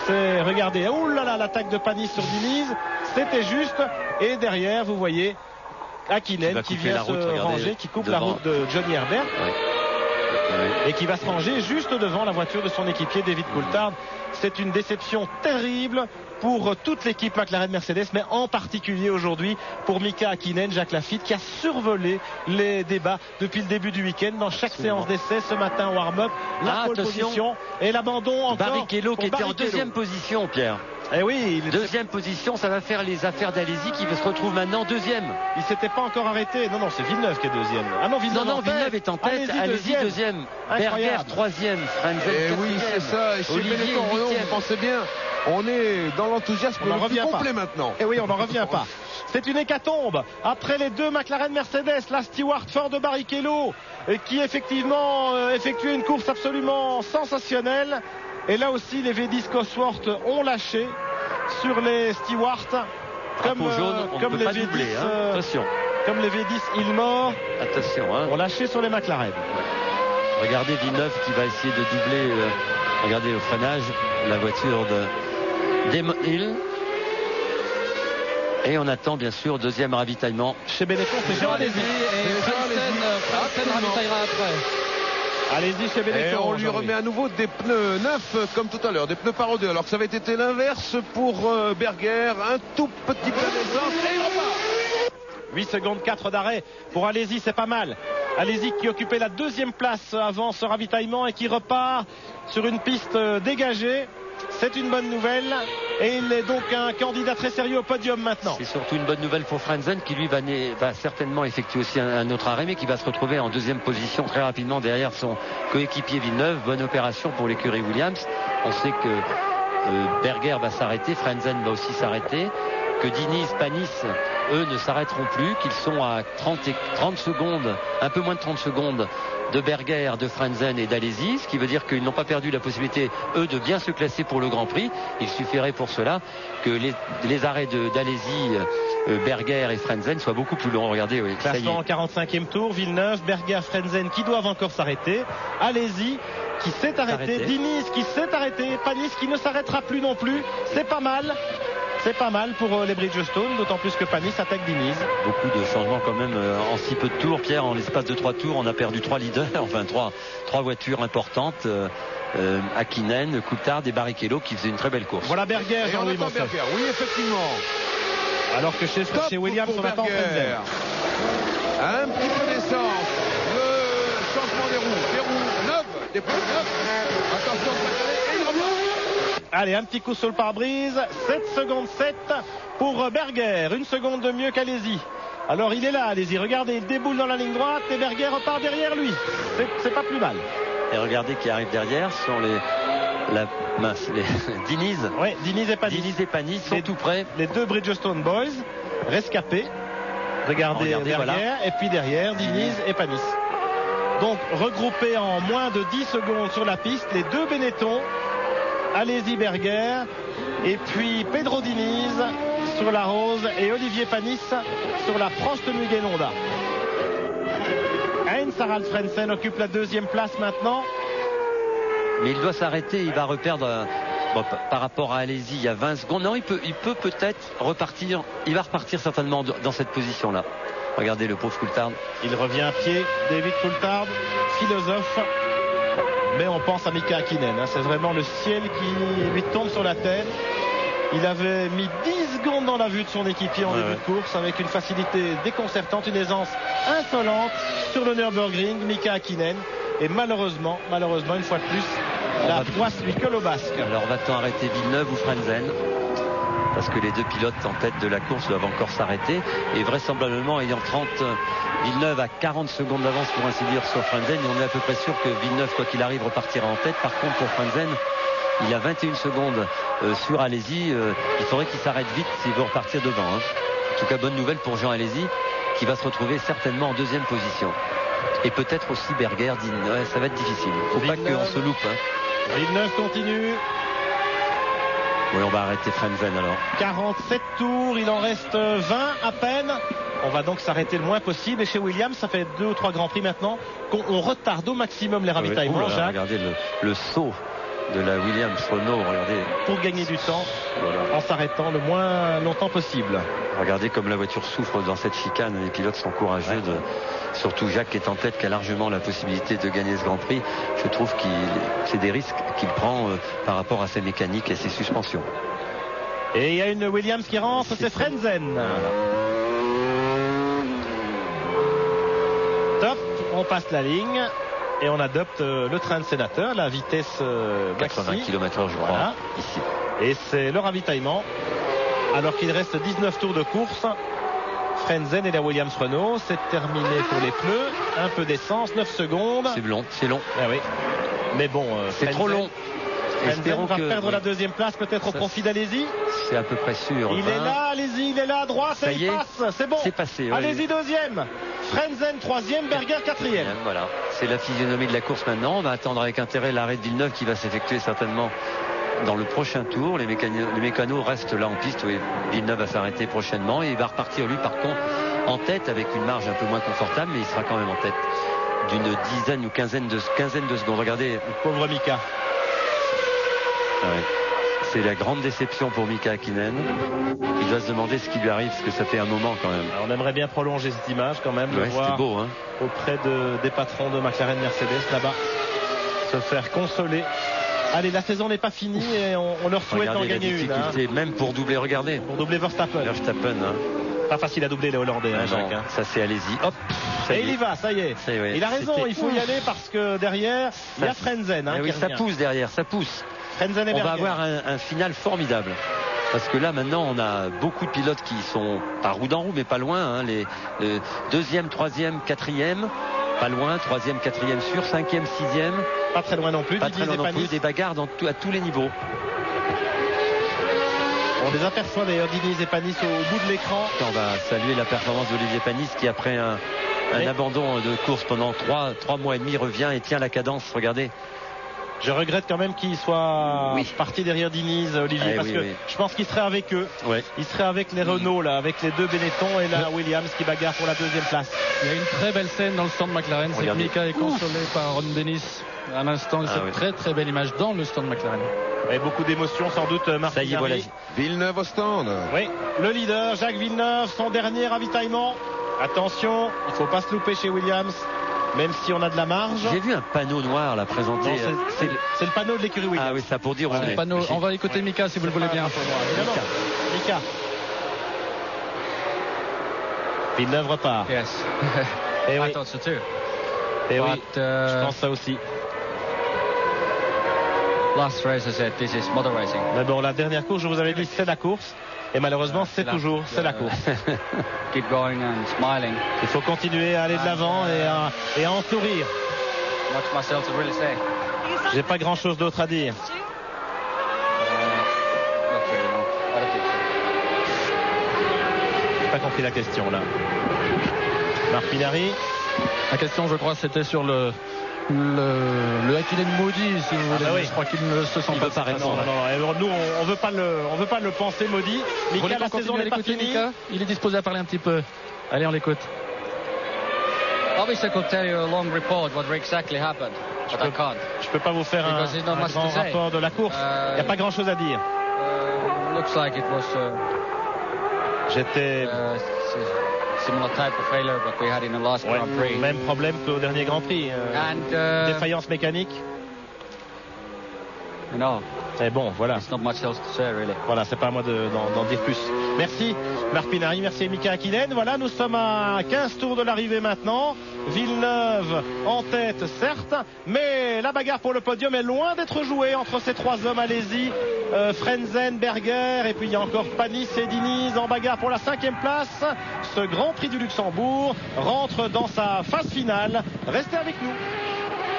regardez, oh là là, l'attaque de Panis sur Diniz, c'était juste, et derrière, vous voyez, Hakkinen qui vient se ranger, qui coupe la route de Johnny Herbert. Et qui va se ranger juste devant la voiture de son équipier David Coulthard. C'est une déception terrible pour toute l'équipe McLaren Mercedes, mais en particulier aujourd'hui pour Mika Hakkinen, Jacques Lafitte, qui a survolé les débats depuis le début du week-end dans chaque séance d'essai ce matin au warm-up. La pole position et l'abandon encore. Barrichello qui était en deuxième position, Pierre. Eh oui, deuxième position, ça va faire les affaires d'Alési qui se retrouve maintenant deuxième. Il s'était pas encore arrêté. Non, c'est Villeneuve qui est deuxième. Ah non, Villeneuve est en tête. Alési deuxième. Berger troisième. Frenzen quatrième. Oui, c'est ça. Et chez Olivier Benetton, huitième. vous pensez bien, on est dans l'enthousiasme le plus complet maintenant. Et oui, on n'en revient pas. C'est une hécatombe. Après les deux McLaren Mercedes, la Stewart Ford de Barrichello, qui effectivement effectuait une course absolument sensationnelle. Et là aussi, les V10 Cosworth ont lâché sur les Stewart. Comme les V10, doubler, hein. Attention. Comme les V10 Ilmore. Attention. Hein. Ont lâché sur les McLaren. Regardez Villeneuve qui va essayer de doubler. Regardez au freinage la voiture de Damon Hill. Et on attend bien sûr deuxième ravitaillement. Chez Benetton, c'est Jean Alési. Et Frenzen ravitaillera après. Allez-y chez Benetton. Et on lui remet à nouveau des pneus neufs comme tout à l'heure, des pneus par 2, alors que ça avait été l'inverse pour Berger, un tout petit peu d'essence et il repart. 8 secondes 4 d'arrêt pour Alési, c'est pas mal. Alési qui occupait la deuxième place avant ce ravitaillement et qui repart sur une piste dégagée. C'est une bonne nouvelle et il est donc un candidat très sérieux au podium maintenant. C'est surtout une bonne nouvelle pour Frenzen qui lui va certainement effectuer aussi un autre arrêt mais qui va se retrouver en deuxième position très rapidement derrière son coéquipier Villeneuve. Bonne opération pour l'écurie Williams. On sait que Berger va s'arrêter, Frenzen va aussi s'arrêter, que Diniz, Panis, eux ne s'arrêteront plus, qu'ils sont à 30 secondes, un peu moins de 30 secondes de Berger, de Frenzen et d'Alési, ce qui veut dire qu'ils n'ont pas perdu la possibilité, eux, de bien se classer pour le Grand Prix. Il suffirait pour cela que les arrêts d'Alési, Berger et Frenzen soient beaucoup plus longs. Regardez, oui, ça y est. Classement en 45e tour, Villeneuve, Berger, Frenzen qui doivent encore s'arrêter, Alési qui s'est arrêté, Diniz qui s'est arrêté, Panis qui ne s'arrêtera plus non plus. C'est pas mal. C'est pas mal pour les Bridgestone, d'autant plus que Panis attaque Diniz. Beaucoup de changements quand même en si peu de tours. Pierre, en l'espace de 3 tours, on a perdu 3 leaders, enfin 3 voitures importantes. Hakkinen, Coulthard et Barrichello qui faisaient une très belle course. Voilà Berger, et on attend Berger, oui effectivement. Alors que chez Williams, on attend Frenzen. Un petit peu d'essence. Le changement des roues neuves, des pneus neufs. Attention, et il repart. Allez, un petit coup sur le pare-brise. 7 secondes 7 pour Berger. Une seconde de mieux qu'Alési. Alors il est là, Alési. Regardez, il déboule dans la ligne droite et Berger repart derrière lui. C'est pas plus mal. Et regardez qui arrive derrière sont les Diniz. Oui, Diniz et Panis. Diniz et Panis sont tout près. Les deux Bridgestone Boys rescapés. Regardez derrière. Voilà. Et puis derrière, Diniz et Panis. Donc regroupés en moins de 10 secondes sur la piste, les deux Benetton. Alési, Berger et puis Pedro Diniz sur la Rose et Olivier Panis sur la Prost Mugen Honda. Heinz-Harald Frentzen occupe la deuxième place maintenant. Mais il doit s'arrêter, il va reperdre par rapport à Alési il y a 20 secondes. Non, il peut peut-être repartir, il va repartir certainement dans cette position-là. Regardez le pauvre Coulthard. Il revient à pied, David Coulthard, philosophe. Mais on pense à Mika Hakkinen, hein. C'est vraiment le ciel qui lui tombe sur la tête. Il avait mis 10 secondes dans la vue de son équipier en début de course avec une facilité déconcertante, une aisance insolente sur le Nürburgring, Mika Hakkinen. Et malheureusement, une fois de plus, la poisse lui colle au basque. Alors va-t-on arrêter Villeneuve ou Frenzen ? Parce que les deux pilotes en tête de la course doivent encore s'arrêter. Et vraisemblablement, ayant 30, Villeneuve a 40 secondes d'avance pour ainsi dire sur Frenzen. Et on est à peu près sûr que Villeneuve, quoi qu'il arrive, repartira en tête. Par contre, pour Frenzen, il a 21 secondes sur Alési. Il faudrait qu'il s'arrête vite s'il veut repartir devant. Hein. En tout cas, bonne nouvelle pour Jean Alési, qui va se retrouver certainement en deuxième position. Et peut-être aussi Berger dit ouais, ça va être difficile. Il ne faut pas qu'on se loupe. Hein. Villeneuve continue. Oui, on va arrêter Frenzen alors. 47 tours, il en reste 20 à peine. On va donc s'arrêter le moins possible. Et chez Williams, ça fait 2 ou 3 grands prix maintenant qu'on retarde au maximum les ravitaillements. Jacques. Regardez le saut de la Williams Renault, regardez. Pour gagner du temps, en s'arrêtant le moins longtemps possible. Regardez comme la voiture souffre dans cette chicane. Les pilotes sont courageux. Surtout Jacques qui est en tête, qui a largement la possibilité de gagner ce Grand Prix. Je trouve que c'est des risques qu'il prend par rapport à ses mécaniques et ses suspensions. Et il y a une Williams qui rentre, c'est Frenzen. Top, on passe la ligne. Et on adopte le train de sénateur, la vitesse 80 km/h, je crois. Voilà. Ici. Et c'est le ravitaillement. Alors qu'il reste 19 tours de course. Frentzen et la Williams-Renault, c'est terminé pour les pneus. Un peu d'essence, 9 secondes. C'est long, c'est long. Ah oui. Mais bon, c'est trop long. Frentzen va perdre la deuxième place, peut-être au profit d'Alesi. C'est à peu près sûr. Il est là, Alesi, il est là à droite, ça y est, passe, c'est bon. C'est passé. Ouais. Alesi deuxième, Frentzen troisième, Berger quatrième. Voilà, c'est la physionomie de la course maintenant. On va attendre avec intérêt l'arrêt de Villeneuve qui va s'effectuer certainement dans le prochain tour. Les mécanos restent là en piste. Oui, Villeneuve va s'arrêter prochainement et il va repartir lui par contre en tête avec une marge un peu moins confortable, mais il sera quand même en tête d'une dizaine ou quinzaine de secondes. Regardez, pauvre Mika. Ouais. C'est la grande déception pour Mika Hakkinen. Il doit se demander ce qui lui arrive, parce que ça fait un moment quand même. Alors, on aimerait bien prolonger cette image quand même, ouais, le voir beau, hein, auprès des patrons de McLaren Mercedes là-bas, se faire consoler. Allez, la saison n'est pas finie et on leur souhaite d'en gagner une. Hein. Même pour doubler, regardez. Pour doubler Verstappen. Hein. Pas facile à doubler les Hollandais, hein, Jacques. Hein. Ça c'est allez-y. Hop. Et il y va, ça y est. Ouais, il a raison, il faut y aller parce que derrière, il y a Frentzen. Hein, oui, ça pousse derrière, ça pousse. Frentzen et on Berger. va avoir un final formidable. Parce que là maintenant on a beaucoup de pilotes qui sont pas roue dans roue mais pas loin. Hein, les deuxième, troisième, quatrième. Pas loin, troisième, quatrième sûr, cinquième, sixième. Pas très loin non plus. Pas très loin non plus. Des bagarres à tous les niveaux. On les aperçoit d'ailleurs, Diniz et Panis au bout de l'écran. On va saluer la performance d'Olivier Panis qui après un abandon de course pendant 3 mois et demi revient et tient la cadence. Regardez. Je regrette quand même qu'il soit parti derrière Diniz, Olivier, parce que je pense qu'il serait avec eux. Ouais. Il serait avec les Renault, là, avec les deux Benetton et la Williams qui bagarre pour la deuxième place. Il y a une très belle scène dans le stand McLaren. C'est que Mika est consolé par Ron Dennis. À l'instant, c'est très très belle image dans le stand McLaren. Et beaucoup d'émotions sans doute, Marc. Ça y est, voilà. Villeneuve au stand. Oui, le leader, Jacques Villeneuve, son dernier ravitaillement. Attention, il ne faut pas se louper chez Williams. Même si on a de la marge. J'ai vu un panneau noir là présenté. C'est le panneau de l'écurie Williams. Ah oui, ça pour dire. On va écouter Mika si vous le voulez bien. Mika. Villeneuve repart. Yes. Et oui. I thought so too. Et oui, je pense ça aussi. Last race I said this is motor racing. Mais bon, la dernière course, je vous avais dit c'est la course. Et malheureusement, c'est la course. Keep going and smiling. Il faut continuer à aller de l'avant et à en sourire. Much myself to really say. J'ai pas grand chose d'autre à dire. J'ai pas compris la question là. Marc Pinari. La question, je crois, c'était sur le Hakkinen maudit, si vous voulez. Je crois qu'il ne se sent pas pareil. Non. Nous, on veut pas le penser maudit. Mika, la saison n'est pas finie. Il est disposé à parler un petit peu. Allez, on l'écoute. Obviously, I could tell you a long report what exactly happened, but I can't. Je peux pas vous faire un grand rapport de la course. Il n'y a pas grand chose à dire. Looks like it was. J'étais. Similar type of failure that we had in the last Grand Prix. Même problème qu'au dernier Grand Prix. Défaillance mécanique. Non. C'est bon, voilà. It's not much else to say, really. Voilà, c'est pas à moi d'en dire plus. Merci Marc Pinari, merci Mika Hakkinen. Voilà, nous sommes à 15 tours de l'arrivée maintenant. Villeneuve en tête, certes, mais la bagarre pour le podium est loin d'être jouée entre ces trois hommes. Allez-y, Frentzen, Berger, et puis il y a encore Panis et Diniz en bagarre pour la 5e place. Ce Grand Prix du Luxembourg rentre dans sa phase finale. Restez avec nous.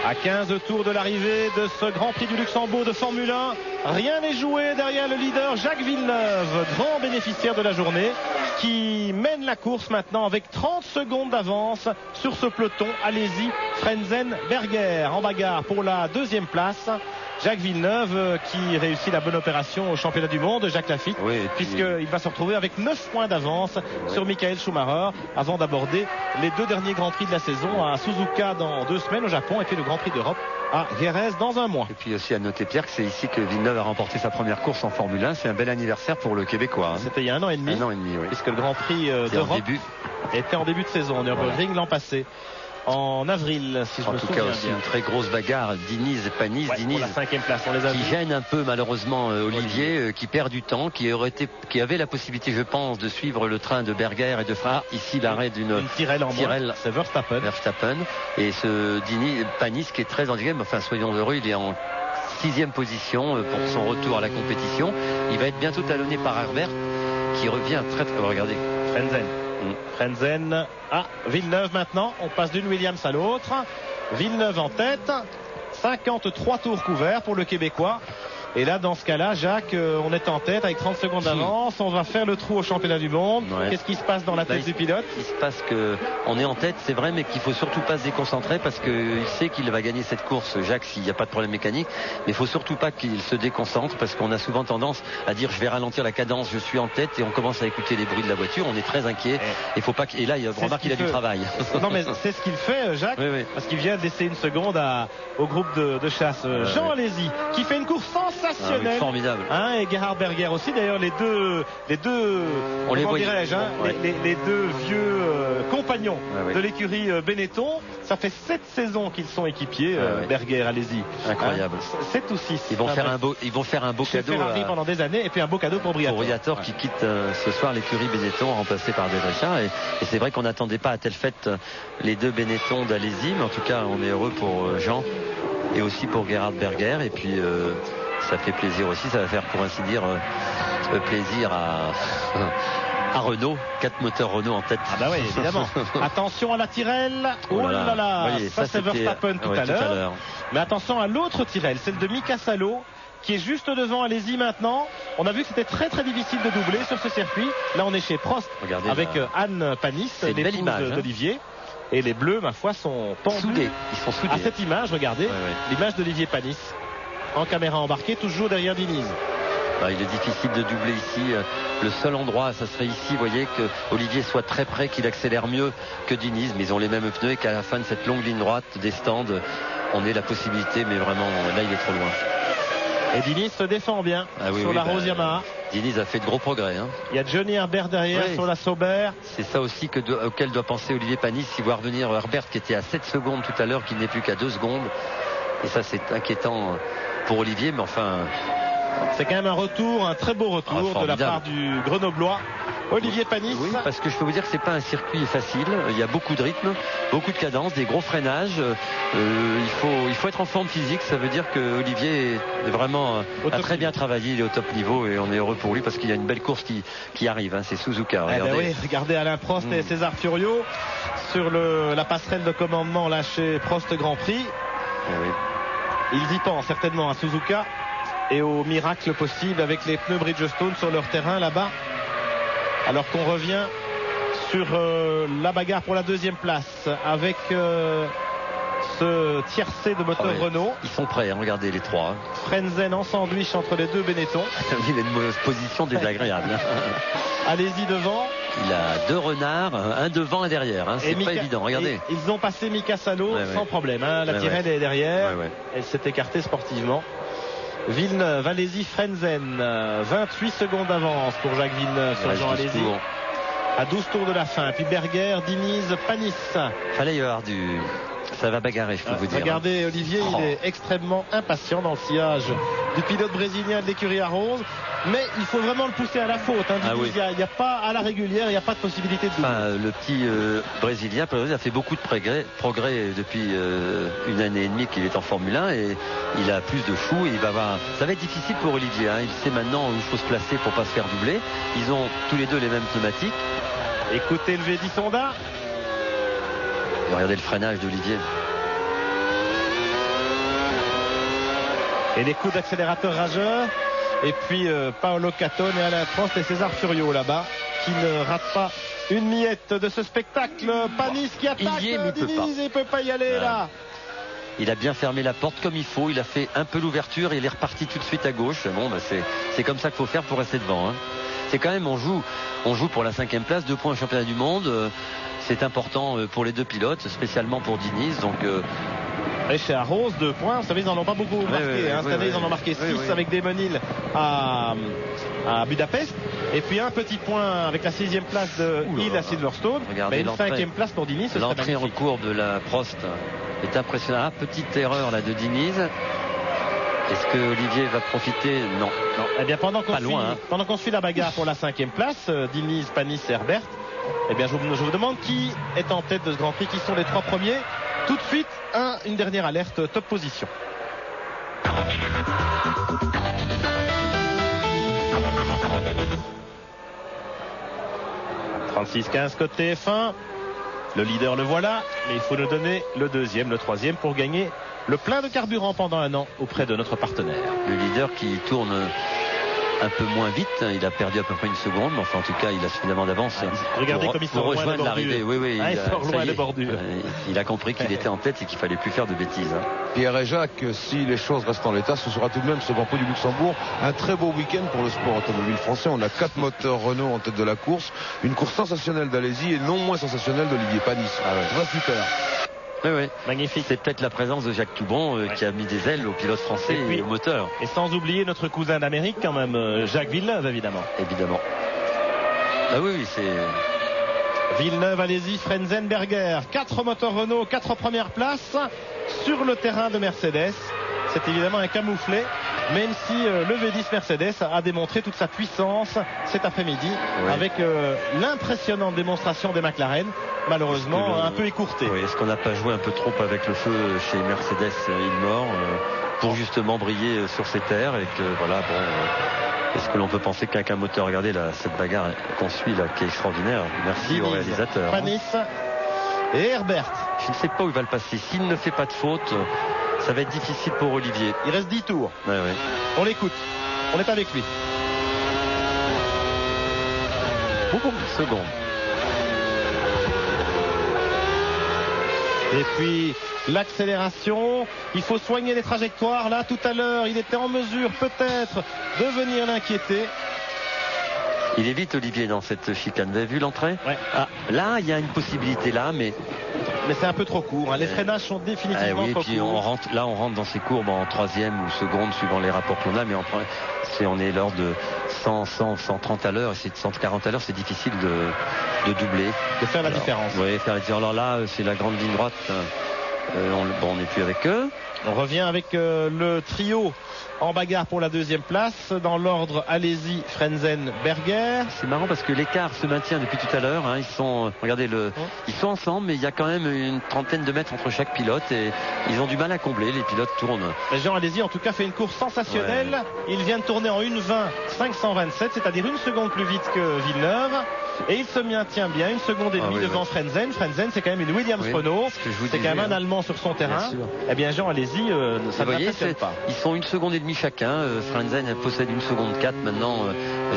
À 15 tours de l'arrivée de ce Grand Prix du Luxembourg de Formule 1, rien n'est joué derrière le leader Jacques Villeneuve, grand bénéficiaire de la journée, qui mène la course maintenant avec 30 secondes d'avance sur ce peloton. Allez-y, Frentzen, Berger en bagarre pour la 2e place. Jacques Villeneuve qui réussit la bonne opération au championnat du monde, Jacques Lafitte, puisqu'il va se retrouver avec 9 points d'avance sur Michael Schumacher avant d'aborder les 2 derniers Grands Prix de la saison à Suzuka dans 2 semaines au Japon et puis le Grand Prix d'Europe à Jerez dans un mois. Et puis aussi à noter, Pierre, que c'est ici que Villeneuve a remporté sa première course en Formule 1. C'est un bel anniversaire pour le Québécois. C'était il y a 1 an et demi. 1 an et demi, oui. Puisque le Grand Prix d'Europe était en début de saison en Nürburgring l'an passé. En avril, si je me souviens bien. En tout cas aussi une très grosse bagarre. Diniz et Panis. Diniz pour la 5e place, on les a qui gêne un peu malheureusement Olivier, qui perd du temps, qui avait la possibilité, je pense, de suivre le train de Berger et de faire ici l'arrêt d'une Tyrrell en moins. C'est Verstappen. Et ce Panis qui est très handicapé, enfin soyons heureux, il est en 6e position pour son retour à la compétition. Il va être bientôt talonné par Herbert qui revient très très... Regardez. Frenzen à Villeneuve maintenant. On passe d'une Williams à l'autre. Villeneuve en tête. 53 tours couverts pour le Québécois. Et là, dans ce cas-là, Jacques, on est en tête avec 30 secondes d'avance. On va faire le trou au championnat du monde. Ouais. Qu'est-ce qui se passe dans la tête du pilote? Il se passe qu'on est en tête, c'est vrai, mais qu'il faut surtout pas se déconcentrer parce qu'il sait qu'il va gagner cette course, Jacques, s'il n'y a pas de problème mécanique. Mais il faut surtout pas qu'il se déconcentre parce qu'on a souvent tendance à dire je vais ralentir la cadence, je suis en tête, et on commence à écouter les bruits de la voiture. On est très inquiet. Et faut pas et là, il remarque qu'il a du travail. Non, mais c'est ce qu'il fait, Jacques, oui. Parce qu'il vient de laisser une seconde au groupe de chasse. Jean Alesi, qui fait une course sensationnelle. Formidable. Et Gerhard Berger aussi, d'ailleurs les deux on les voyait, les deux vieux compagnons de l'écurie Benetton. Ça fait 7 saisons qu'ils sont équipiers, Berger, Alesi. Incroyable. 7 ou 6. Ils vont faire un beau cadeau Ferrari pendant des années, et puis un beau cadeau pour Briatore. Qui quitte ce soir l'écurie Benetton, remplacé par Desrichard. Et c'est vrai qu'on n'attendait pas à telle fête les deux Benetton d'Alesi, mais en tout cas on est heureux pour Jean et aussi pour Gerhard Berger. Et puis ça fait plaisir aussi, ça va faire pour ainsi dire plaisir à Renault, 4 moteurs Renault en tête. Ah bah oui, évidemment. Attention à la Tyrrell. Oh là là, voyez, ça c'est Verstappen tout à l'heure. Mais attention à l'autre Tyrrell, celle de Mika Salo, qui est juste devant Alesi maintenant. On a vu que c'était très très difficile de doubler sur ce circuit. Là on est chez Prost. Regardez, avec Anne Panis, l'épouse d'Olivier. Et les Bleus, ma foi, sont tendus. Ils sont soudés. À cette image, regardez, l'image d'Olivier Panis en caméra embarquée, toujours derrière Diniz. Il est difficile de doubler ici. Le seul endroit, ça serait ici, vous voyez, que Olivier soit très près, qu'il accélère mieux que Diniz, mais ils ont les mêmes pneus et qu'à la fin de cette longue ligne droite des stands, on ait la possibilité, mais vraiment, là, il est trop loin. Et Diniz se défend bien sur la Rose Yamaha. Diniz a fait de gros progrès. Il y a Johnny Herbert derrière sur la Sauber. C'est ça aussi auquel doit penser Olivier Panis, s'il voit revenir Herbert qui était à 7 secondes tout à l'heure, qui n'est plus qu'à 2 secondes. Et ça, c'est inquiétant pour Olivier, mais enfin... C'est quand même un très beau retour de la part du Grenoblois, Olivier Panis. Oui, parce que je peux vous dire que c'est pas un circuit facile. Il y a beaucoup de rythme, beaucoup de cadence, des gros freinages. Il faut être en forme physique. Ça veut dire que Olivier est vraiment a très bien travaillé, il est au top niveau et on est heureux pour lui parce qu'il y a une belle course qui arrive. C'est Suzuka. Regardez. Regardez Alain Prost et César Furiot sur la passerelle de commandement là chez Prost Grand Prix. Ils y pensent certainement à Suzuka et au miracle possible avec les pneus Bridgestone sur leur terrain là-bas. Alors qu'on revient sur la bagarre pour la 2e place avec ce tiercé de moteur Renault. Ils sont prêts, regardez les trois. Frenzen en sandwich entre les deux Benetton. Il a une position désagréable. Allez-y devant. Il a 2 renards, un devant et derrière. C'est pas évident, regardez. Ils ont passé Mika Salo sans problème. La Tyrrell est derrière. Elle s'est écartée sportivement. Villeneuve, Alesi, Frenzen, 28 secondes d'avance pour Jacques Villeneuve sur Jean Alesi. À 12 tours de la fin. Puis Berger, Diniz, Panis. Fallait y avoir ça va bagarrer, je peux vous dire. Regardez Olivier, il est extrêmement impatient dans le sillage du pilote brésilien de l'écurie Arose. Mais il faut vraiment le pousser à la faute. Il n'y a pas à la régulière, il n'y a pas de possibilité de doubler. Le petit Brésilien a fait beaucoup de progrès depuis une année et demie qu'il est en Formule 1 et il a plus de fou. Ça va être difficile pour Olivier. Il sait maintenant où il faut se placer pour ne pas se faire doubler. Ils ont tous les deux les mêmes pneumatiques. Écoutez le V10 Honda. Regardez le freinage d'Olivier. Et les coups d'accélérateur rageurs. Et puis Paolo Catone et Alain Prost et César Furiot là-bas qui ne ratent pas une miette de ce spectacle. Panis qui attaque. Diniz, il peut pas y aller là. Il a bien fermé la porte comme il faut. Il a fait un peu l'ouverture et il est reparti tout de suite à gauche. C'est comme ça qu'il faut faire pour rester devant. C'est quand même, on joue pour la 5e place, 2 points au championnat du monde. C'est important pour les deux pilotes, spécialement pour Diniz. Donc et chez Arose, 2 points. Vous savez, ils n'en ont pas beaucoup marqué. Cette année, ils en ont marqué 6 avec Damon Hill à Budapest. Et puis un petit point avec la 6e place de Hill à Silverstone. Regardez une 5e place pour Diniz. L'entrée en cours de la Prost est impressionnante. Petite erreur là de Diniz. Est-ce que Olivier va profiter? Non. Eh bien, pendant qu'on suit la bagarre pour la 5e place, Diniz, Panis et Herbert, eh bien, je vous demande qui est en tête de ce Grand Prix, qui sont les 3 premiers. Tout de suite, une dernière alerte, top position. 36-15 côté F1. Le leader le voilà, mais il faut nous donner le deuxième, le troisième pour gagner le plein de carburant pendant un an auprès de notre partenaire. Le leader qui tourne un peu moins vite, il a perdu à peu près une seconde, mais enfin en tout cas il a suffisamment d'avance regardez comme il sort loin de l'arrivée. Oui, il sort loin de bordure. Il a compris qu'il était en tête et qu'il fallait plus faire de bêtises. Pierre et Jacques, si les choses restent en l'état, ce sera tout de même ce Grand Prix du Luxembourg un très beau week-end pour le sport automobile français. On a 4 moteurs Renault en tête de la course, une course sensationnelle d'Alési et non moins sensationnelle d'Olivier Panis. Ça va super. Oui. Magnifique. C'est peut-être la présence de Jacques Toubon qui a mis des ailes aux pilotes français et au moteur. Et sans oublier notre cousin d'Amérique quand même, Jacques Villeneuve évidemment. Ah oui, c'est... Villeneuve, allez-y, Frenzenberger. 4 moteurs Renault, 4 premières places sur le terrain de Mercedes. C'est évidemment un camouflet, même si le V10 Mercedes a démontré toute sa puissance cet après-midi avec l'impressionnante démonstration des McLaren, malheureusement un peu écourtée. Oui, est-ce qu'on n'a pas joué un peu trop avec le feu chez Mercedes Ilmor pour justement briller sur ces terres et que voilà, est-ce que l'on peut penser qu'avec un moteur, regardez là, cette bagarre qu'on suit là, qui est extraordinaire. Merci au réalisateur. Panis et Herbert. Je ne sais pas où il va le passer. S'il ne fait pas de faute, ça va être difficile pour Olivier. Il reste 10 tours. Ouais. On l'écoute. On est avec lui. Seconde. Et puis l'accélération, il faut soigner les trajectoires. Là tout à l'heure il était en mesure peut-être de venir l'inquiéter. Il est vite Olivier dans cette chicane. Vous avez vu l'entrée? Là il y a une possibilité là, mais c'est un peu trop court. Les freinages sont définitivement trop puis courts. on rentre dans ces courbes en troisième ou seconde suivant les rapports qu'on a, mais on est l'ordre de 130 à l'heure et c'est 140 à l'heure, c'est difficile de doubler. De faire la différence. Oui, faire la différence. Alors là, c'est la grande ligne droite. On n'est plus avec eux. On revient avec le trio en bagarre pour la deuxième place dans l'ordre Alesi, Frenzen, Berger. C'est marrant parce que l'écart se maintient depuis tout à l'heure. Ils sont, regardez ils sont ensemble, mais il y a quand même une trentaine de mètres entre chaque pilote et ils ont du mal à combler. Les pilotes tournent. Jean Alesi en tout cas fait une course sensationnelle. Il vient de tourner en 1:20.527, c'est-à-dire une seconde plus vite que Villeneuve. Et il se maintient bien, 1 seconde et demie devant Frenzen. Frenzen, c'est quand même une Williams Renault. C'est quand même un Allemand sur son terrain. Eh bien, Jean, allez-y, ça ne m'impressionne pas. Ils sont 1 seconde et demie chacun. Frenzen possède 1 seconde 4 maintenant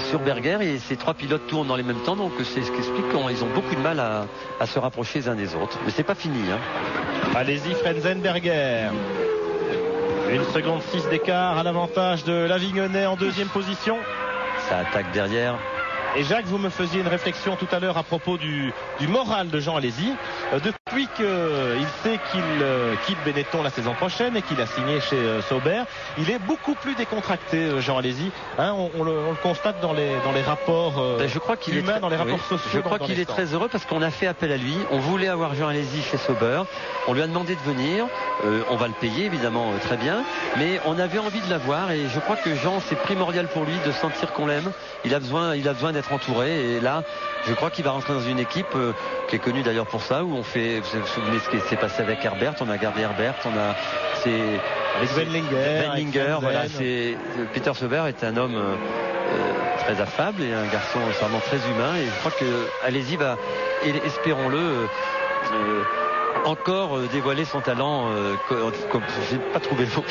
sur Berger et ces 3 pilotes tournent dans les mêmes temps. Donc c'est ce qui explique qu'ils ont beaucoup de mal à se rapprocher les uns des autres. Mais c'est pas fini. Allez-y, Frenzen, Berger. 1 seconde 6 d'écart à l'avantage de l'Avignonnais en deuxième position. Ça attaque derrière. Et Jacques, vous me faisiez une réflexion tout à l'heure à propos du moral de Jean Alesi. Depuis qu'il sait qu'il quitte Benetton la saison prochaine et qu'il a signé chez Sauber, il est beaucoup plus décontracté, Jean Alesi. On le constate dans les rapports je crois qu'il humains, dans les rapports sociaux. Je crois qu'il est très heureux parce qu'on a fait appel à lui. On voulait avoir Jean Alesi chez Sauber. On lui a demandé de venir. On va le payer évidemment très bien. Mais on avait envie de l'avoir et je crois que Jean, c'est primordial pour lui de sentir qu'on l'aime. Il a besoin d'être entouré et là je crois qu'il va rentrer dans une équipe qui est connue d'ailleurs pour ça, où on fait, vous vous souvenez ce qui s'est passé avec Herbert, on a gardé Herbert, avec Wendlinger, voilà, Peter Sauber est un homme très affable et un garçon vraiment très humain et je crois que Alesi va, espérons-le, encore dévoiler son talent comme j'ai pas trouvé le mot.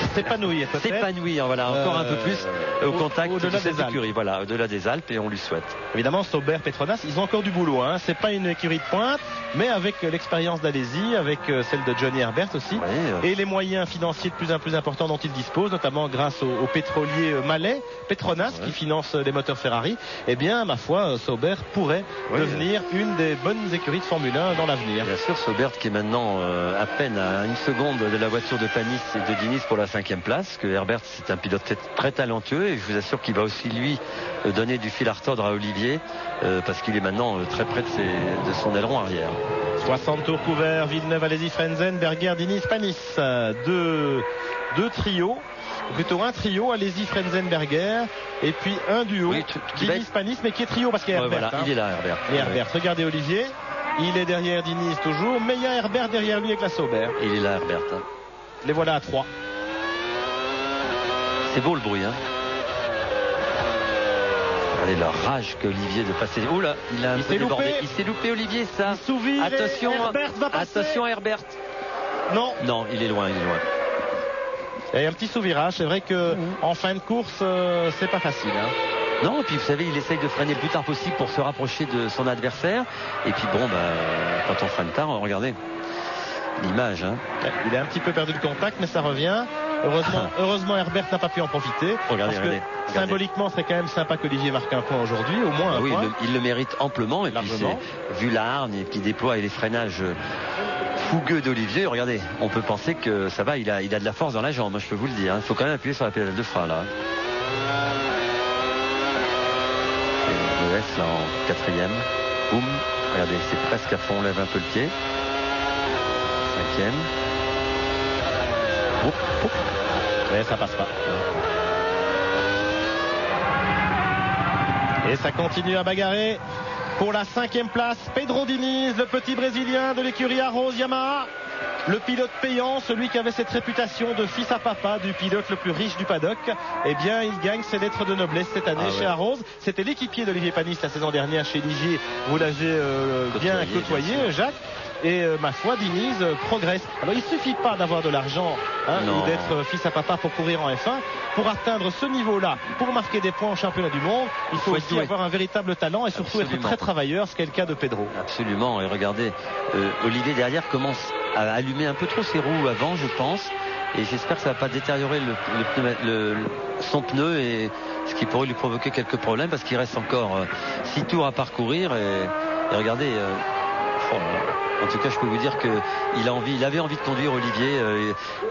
S'épanouir, voilà, encore un peu plus au contact au-delà de cette écurie, voilà, au-delà des Alpes et on lui souhaite. Évidemment, Sauber, Petronas, ils ont encore du boulot. C'est pas une écurie de pointe, mais avec l'expérience d'Alesi, avec celle de Johnny Herbert aussi, et les moyens financiers de plus en plus importants dont ils disposent, notamment grâce au pétrolier malais, Petronas, qui finance les moteurs Ferrari. Eh bien, ma foi, Sauber pourrait devenir une des bonnes écuries de Formule 1 dans l'avenir. Bien sûr, Sauber qui est maintenant à peine à 1 seconde de la voiture de Panis et de Diniz pour la 5e place, que Herbert c'est un pilote très talentueux et je vous assure qu'il va aussi lui donner du fil à retordre à Olivier parce qu'il est maintenant très près de son aileron arrière. 60 tours couverts, Villeneuve, Alesi, Frenzen, Berger, Diniz, Panis. Deux trios. Plutôt un trio, Alesi, Frenzen, Berger, et puis un duo, Diniz, Panis, mais qui est trio parce qu'il y a Herbert. Il est là, Herbert. Et Herbert, regardez Olivier. Il est derrière Diniz toujours, mais il y a Herbert derrière lui avec la Sauber. Il est là, Herbert. Les voilà à 3. C'est beau le bruit, hein. Regardez la rage qu'Olivier de passer. Oh là, il a un peu débordé. Il s'est loupé, Olivier, ça. Attention, attention Herbert. Non. Non, il est loin, il est loin. Il y a un petit sous-virage. C'est vrai que en fin de course, c'est pas facile. Hein. Non, et puis vous savez, il essaye de freiner le plus tard possible pour se rapprocher de son adversaire. Et puis bon, quand on freine tard, regardez l'image. Hein. Il a un petit peu perdu le contact, mais ça revient. Heureusement, Herbert n'a pas pu en profiter. Regardez. Symboliquement, c'est quand même sympa qu'Olivier marque un point aujourd'hui, au moins un point. Il le mérite amplement. Et puis vu la hargne et puis déploie et les freinages fougueux d'Olivier, regardez, on peut penser que ça va, il a de la force dans la jambe, moi, je peux vous le dire. Il faut quand même appuyer sur la pédale de frein là. Le S là en quatrième. Boum. Regardez, c'est presque à fond, on lève un peu le pied. Cinquième. Mais ça passe pas. Et ça continue à bagarrer pour la 5e place. Pedro Diniz, le petit Brésilien de l'écurie Arrows Yamaha. Le pilote payant, celui qui avait cette réputation de fils à papa du pilote le plus riche du paddock, eh bien il gagne ses lettres de noblesse cette année chez Arrows. C'était l'équipier d'Olivier Panis la saison dernière chez Ligier. Vous l'avez bien côtoyé, Jacques. Et ma foi, Diniz progresse. Alors il suffit pas d'avoir de l'argent ou d'être fils à papa pour courir en F1. Pour atteindre ce niveau-là, pour marquer des points au championnat du monde, il faut aussi avoir un véritable talent et surtout être très travailleur, ce qui est le cas de Pedro. Absolument. Et regardez, Olivier derrière commence à allumer un peu trop ses roues avant, je pense. Et j'espère que ça va pas détériorer son pneu, et ce qui pourrait lui provoquer quelques problèmes, parce qu'il reste encore 6 tours à parcourir. Et regardez... en tout cas, je peux vous dire qu'il avait envie de conduire, Olivier.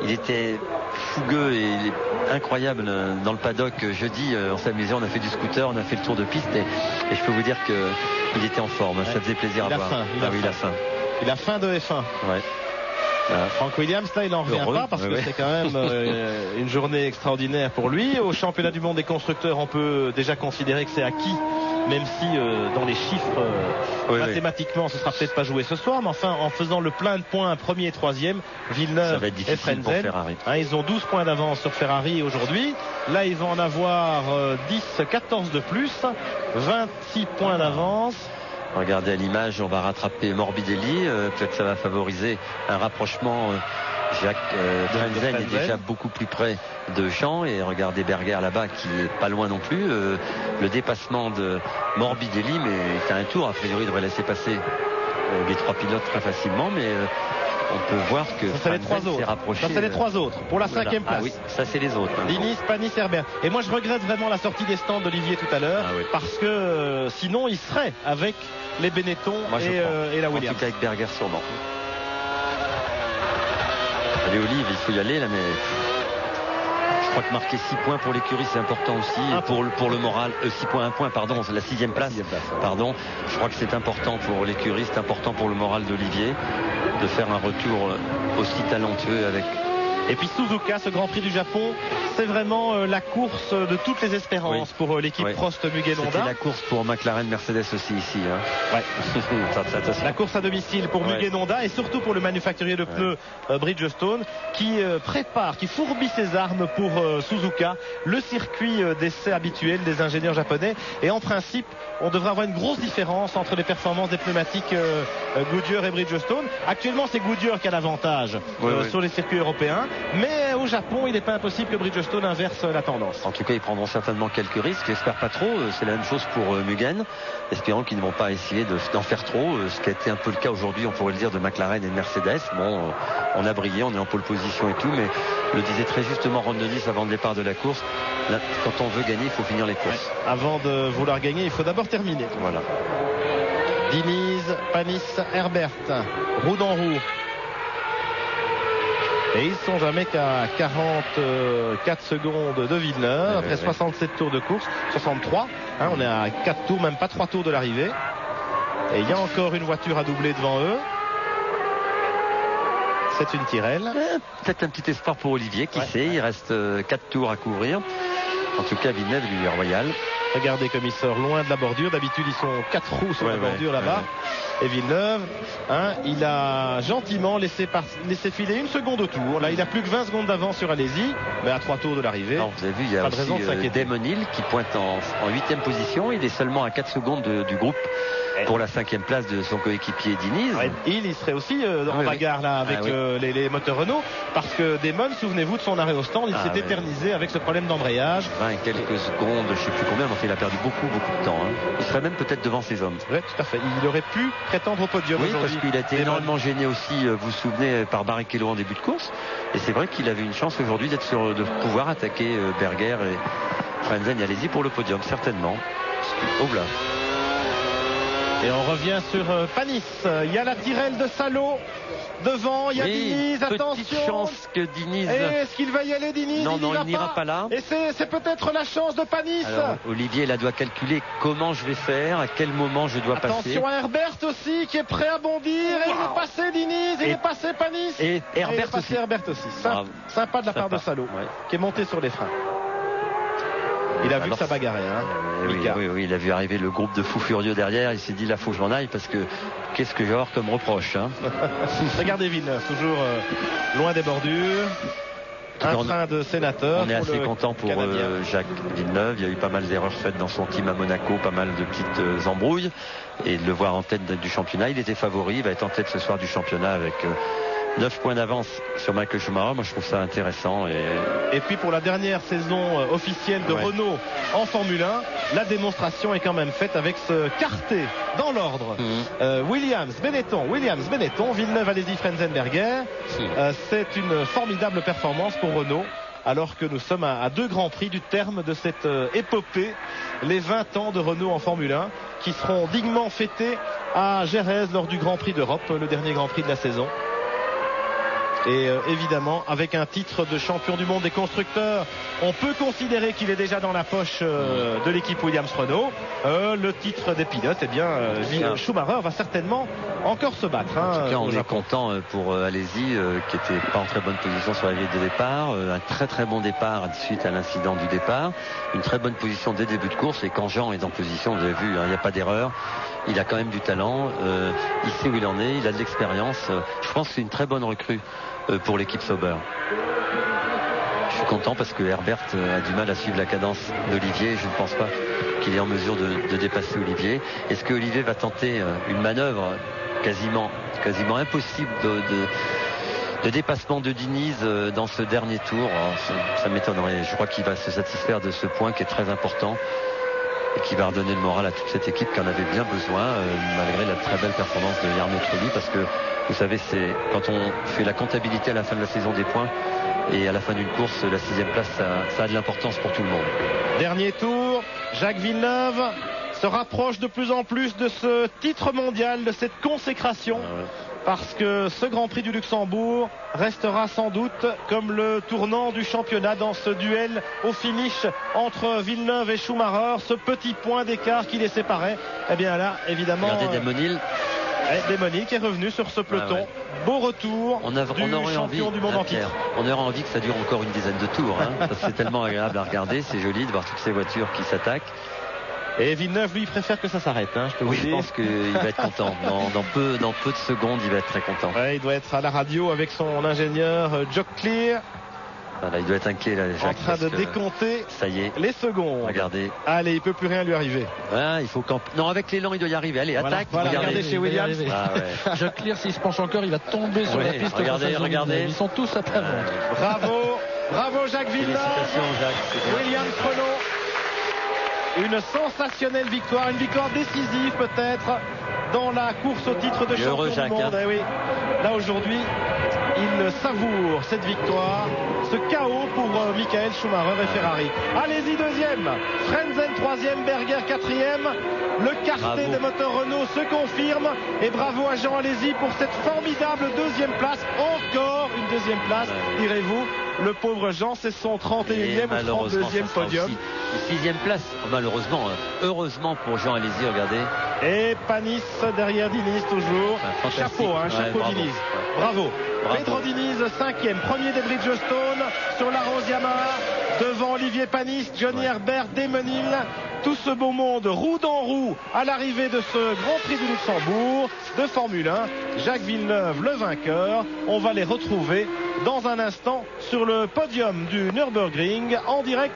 Il était fougueux et incroyable dans le paddock. Jeudi, on s'amusait, on a fait du scooter, on a fait le tour de piste, et je peux vous dire qu'il était en forme. Ça faisait plaisir à voir. Il a faim. Il a faim de F1. Ouais. Frank Williams, là, il n'en revient pas parce que c'est quand même une journée extraordinaire pour lui. Au championnat du monde des constructeurs, on peut déjà considérer que c'est acquis, même si dans les chiffres mathématiquement ce sera peut-être pas joué ce soir, mais enfin en faisant le plein de points 1er et 3e, Villeneuve et Frenzen, ils ont 12 points d'avance sur Ferrari aujourd'hui. Là ils vont en avoir 14 de plus, 26 points d'avance. Regardez à l'image, on va rattraper Morbidelli. Peut-être ça va favoriser un rapprochement. Jacques Frenzen est déjà beaucoup plus près de Jean. Et regardez Berger là-bas qui est pas loin non plus. Le dépassement de Morbidelli, mais c'est un tour. A priori, il devrait laisser passer les 3 pilotes très facilement. Mais on peut voir que Frenzen s'est rapproché. Ça, c'est les 3 autres pour la 5e place. Ah oui, ça c'est les autres. Diniz, Panis, Herbert. Et moi, je regrette vraiment la sortie des stands d'Olivier tout à l'heure. Parce que sinon, il serait avec les Benetton et la Williams. En tout cas avec Berger sûrement. Allez Olive, il faut y aller là, mais je crois que marquer 6 points pour l'écurie c'est important aussi, pour le moral. 6 points, 1 point, pardon, la 6e place. Pardon, je crois que c'est important pour l'écurie, c'est important pour le moral d'Olivier de faire un retour aussi talentueux avec. Et puis Suzuka, ce Grand Prix du Japon, c'est vraiment la course de toutes les espérances pour l'équipe Prost Mugen Honda. C'était la course pour McLaren Mercedes aussi ici. Hein. La course à domicile pour Mugen Honda et surtout pour le manufacturier de pneus Bridgestone qui prépare, qui fourbit ses armes pour Suzuka, le circuit d'essai habituel des ingénieurs japonais. Et en principe, on devrait avoir une grosse différence entre les performances des pneumatiques Goodyear et Bridgestone. Actuellement, c'est Goodyear qui a l'avantage sur les circuits européens. Mais au Japon, il n'est pas impossible que Bridgestone inverse la tendance. En tout cas, ils prendront certainement quelques risques. J'espère pas trop. C'est la même chose pour Mugen. Espérons qu'ils ne vont pas essayer d'en faire trop. Ce qui a été un peu le cas aujourd'hui, on pourrait le dire, de McLaren et de Mercedes. Bon, on a brillé, on est en pole position et tout. Mais le disait très justement Ron Dennis avant le départ de la course. Là, quand on veut gagner, il faut finir les courses. Avant de vouloir gagner, il faut d'abord terminer. Voilà. Diniz, Panis, Herbert. Roue dans roue. Et ils sont jamais qu'à 44 secondes de Villeneuve, après 67 tours de course, 63. On est à 4 tours, même pas 3 tours de l'arrivée. Et il y a encore une voiture à doubler devant eux. C'est une Tyrrell. Peut-être un petit espoir pour Olivier, qui sait, il reste 4 tours à couvrir. En tout cas, Villeneuve lui est royal. Regardez comme il sort loin de la bordure. D'habitude, ils sont 4 roues sur la bordure là-bas. Et Villeneuve, il a gentiment laissé filer une seconde au tour. Là, il a plus que 20 secondes d'avance sur Alési, mais à 3 tours de l'arrivée. Vous avez vu, il y a aussi Damon Hill qui pointe en 8e position. Il est seulement à 4 secondes du groupe pour la 5e place de son coéquipier Diniz. Hill, il serait aussi en bagarre là avec les moteurs Renault, parce que Damon, souvenez-vous de son arrêt au stand, il s'est éternisé avec ce problème d'embrayage. 20 et quelques secondes, je ne sais plus combien, mais il a perdu beaucoup de temps. Il serait même peut-être devant ses hommes. Oui, tout à fait. Il aurait pu prétendre au podium aujourd'hui. Parce qu'il a été énormément gêné aussi, vous vous souvenez, par Barrichello en début de course. Et c'est vrai qu'il avait une chance aujourd'hui de pouvoir attaquer Berger et Frentzen et Alési pour le podium, certainement. Oula. Et on revient sur Panis. Il y a la Tyrrell de Salo devant, il y a Diniz, attention. Petite chance que Diniz. Est-ce qu'il va y aller, Diniz? Non, il n'ira pas là. Et c'est peut-être la chance de Panis. Alors, Olivier là doit calculer comment je vais faire, à quel moment je dois passer. Attention à Herbert aussi qui est prêt à bondir. Et il est passé Diniz, il est passé Panis. Et Herbert aussi. Herbert aussi. Sympa de la part de Salo, qui est monté sur les freins. Il a vu que ça bagarrait. Oui, il a vu arriver le groupe de fous furieux derrière. Il s'est dit là, faut que je m'en aille parce que qu'est-ce que je vais avoir comme reproche. Regardez Villeneuve, toujours loin des bordures. Un train de sénateur. On est assez content pour Jacques Villeneuve. Il y a eu pas mal d'erreurs faites dans son team à Monaco, pas mal de petites embrouilles. Et de le voir en tête du championnat, il était favori. Il va être en tête ce soir du championnat avec 9 points d'avance sur Michael Schumacher. Moi je trouve ça intéressant. Et puis pour la dernière saison officielle de Renault en Formule 1, la démonstration est quand même faite avec ce quartet dans l'ordre. Williams, Benetton, Villeneuve, Alési, Frentzen, Berger. C'est une formidable performance pour Renault, alors que nous sommes à 2 grands prix du terme de cette épopée, les 20 ans de Renault en Formule 1, qui seront dignement fêtés à Jerez lors du Grand Prix d'Europe, le dernier Grand Prix de la saison. Et évidemment, avec un titre de champion du monde des constructeurs, on peut considérer qu'il est déjà dans la poche de l'équipe Williams-Renault. Le titre des pilotes, Schumacher va certainement encore se battre. En tout cas, on est content pour Alési, qui était pas en très bonne position sur la grille de départ. Un très très bon départ suite à l'incident du départ. Une très bonne position dès le début de course. Et quand Jean est en position, vous avez vu, il n'y a pas d'erreur. Il a quand même du talent. Il sait où il en est. Il a de l'expérience. Je pense que c'est une très bonne recrue pour l'équipe Sauber. Je suis content parce que Herbert a du mal à suivre la cadence d'Olivier. Je ne pense pas qu'il est en mesure de dépasser Olivier. Est-ce que Olivier va tenter une manœuvre quasiment impossible de dépassement de Diniz dans ce dernier tour? Ça m'étonnerait. Je crois qu'il va se satisfaire de ce point qui est très important et qui va redonner le moral à toute cette équipe qui en avait bien besoin, malgré la très belle performance de Jarno Trulli, parce que vous savez, c'est quand on fait la comptabilité à la fin de la saison des points et à la fin d'une course, la 6e place, ça a de l'importance pour tout le monde. Dernier tour, Jacques Villeneuve se rapproche de plus en plus de ce titre mondial, de cette consécration. Parce que ce Grand Prix du Luxembourg restera sans doute comme le tournant du championnat dans ce duel au finish entre Villeneuve et Schumacher. Ce petit point d'écart qui les séparait. Eh bien là, évidemment... Regardez Damon Hill. Damon Hill qui est revenu sur ce peloton. Beau retour du champion du monde en titre. On aurait envie que ça dure encore une dizaine de tours. C'est tellement agréable à regarder. C'est joli de voir toutes ces voitures qui s'attaquent. Et Villeneuve, lui, il préfère que ça s'arrête. Je peux vous dire. Je pense qu'il va être content. Dans peu de secondes, il va être très content. Il doit être à la radio avec son ingénieur Jock Clear. Voilà, il doit être inquiet là, Jacques, en train de décompter ça y est. Les secondes. Regardez. Allez, il peut plus rien lui arriver. Il faut non, avec l'élan, il doit y arriver. Allez, attaque. Regardez chez Williams. Jock Clear, s'il se penche encore, il va tomber sur la piste. Regardez. Ils sont tous à plat. Bravo Jacques Villeneuve. Félicitations Jacques. Williams Renault. Une sensationnelle victoire, une victoire décisive peut-être dans la course au titre de champion du monde. Là aujourd'hui, il savoure cette victoire, ce chaos pour Michael Schumacher et Ferrari. Alési 2e, Frentzen 3e, Berger 4e. Le quartet des moteurs Renault se confirme et bravo à Jean Alési pour cette formidable 2e place. Encore une 2e place, direz-vous. Le pauvre Jean, c'est son 31e ou 32e podium. 6e place, malheureusement. Heureusement pour Jean Alési, regardez. Et Panis derrière Diniz toujours. Chapeau Diniz. Bravo. Pedro Diniz 5e, premier des Bridgestone sur la Rose Yamaha. devant Olivier Panis, Johnny Herbert, Damon Hill. Tout ce beau monde roue dans roue à l'arrivée de ce Grand Prix du Luxembourg de Formule 1. Jacques Villeneuve, le vainqueur. On va les retrouver dans un instant sur le podium du Nürburgring en direct.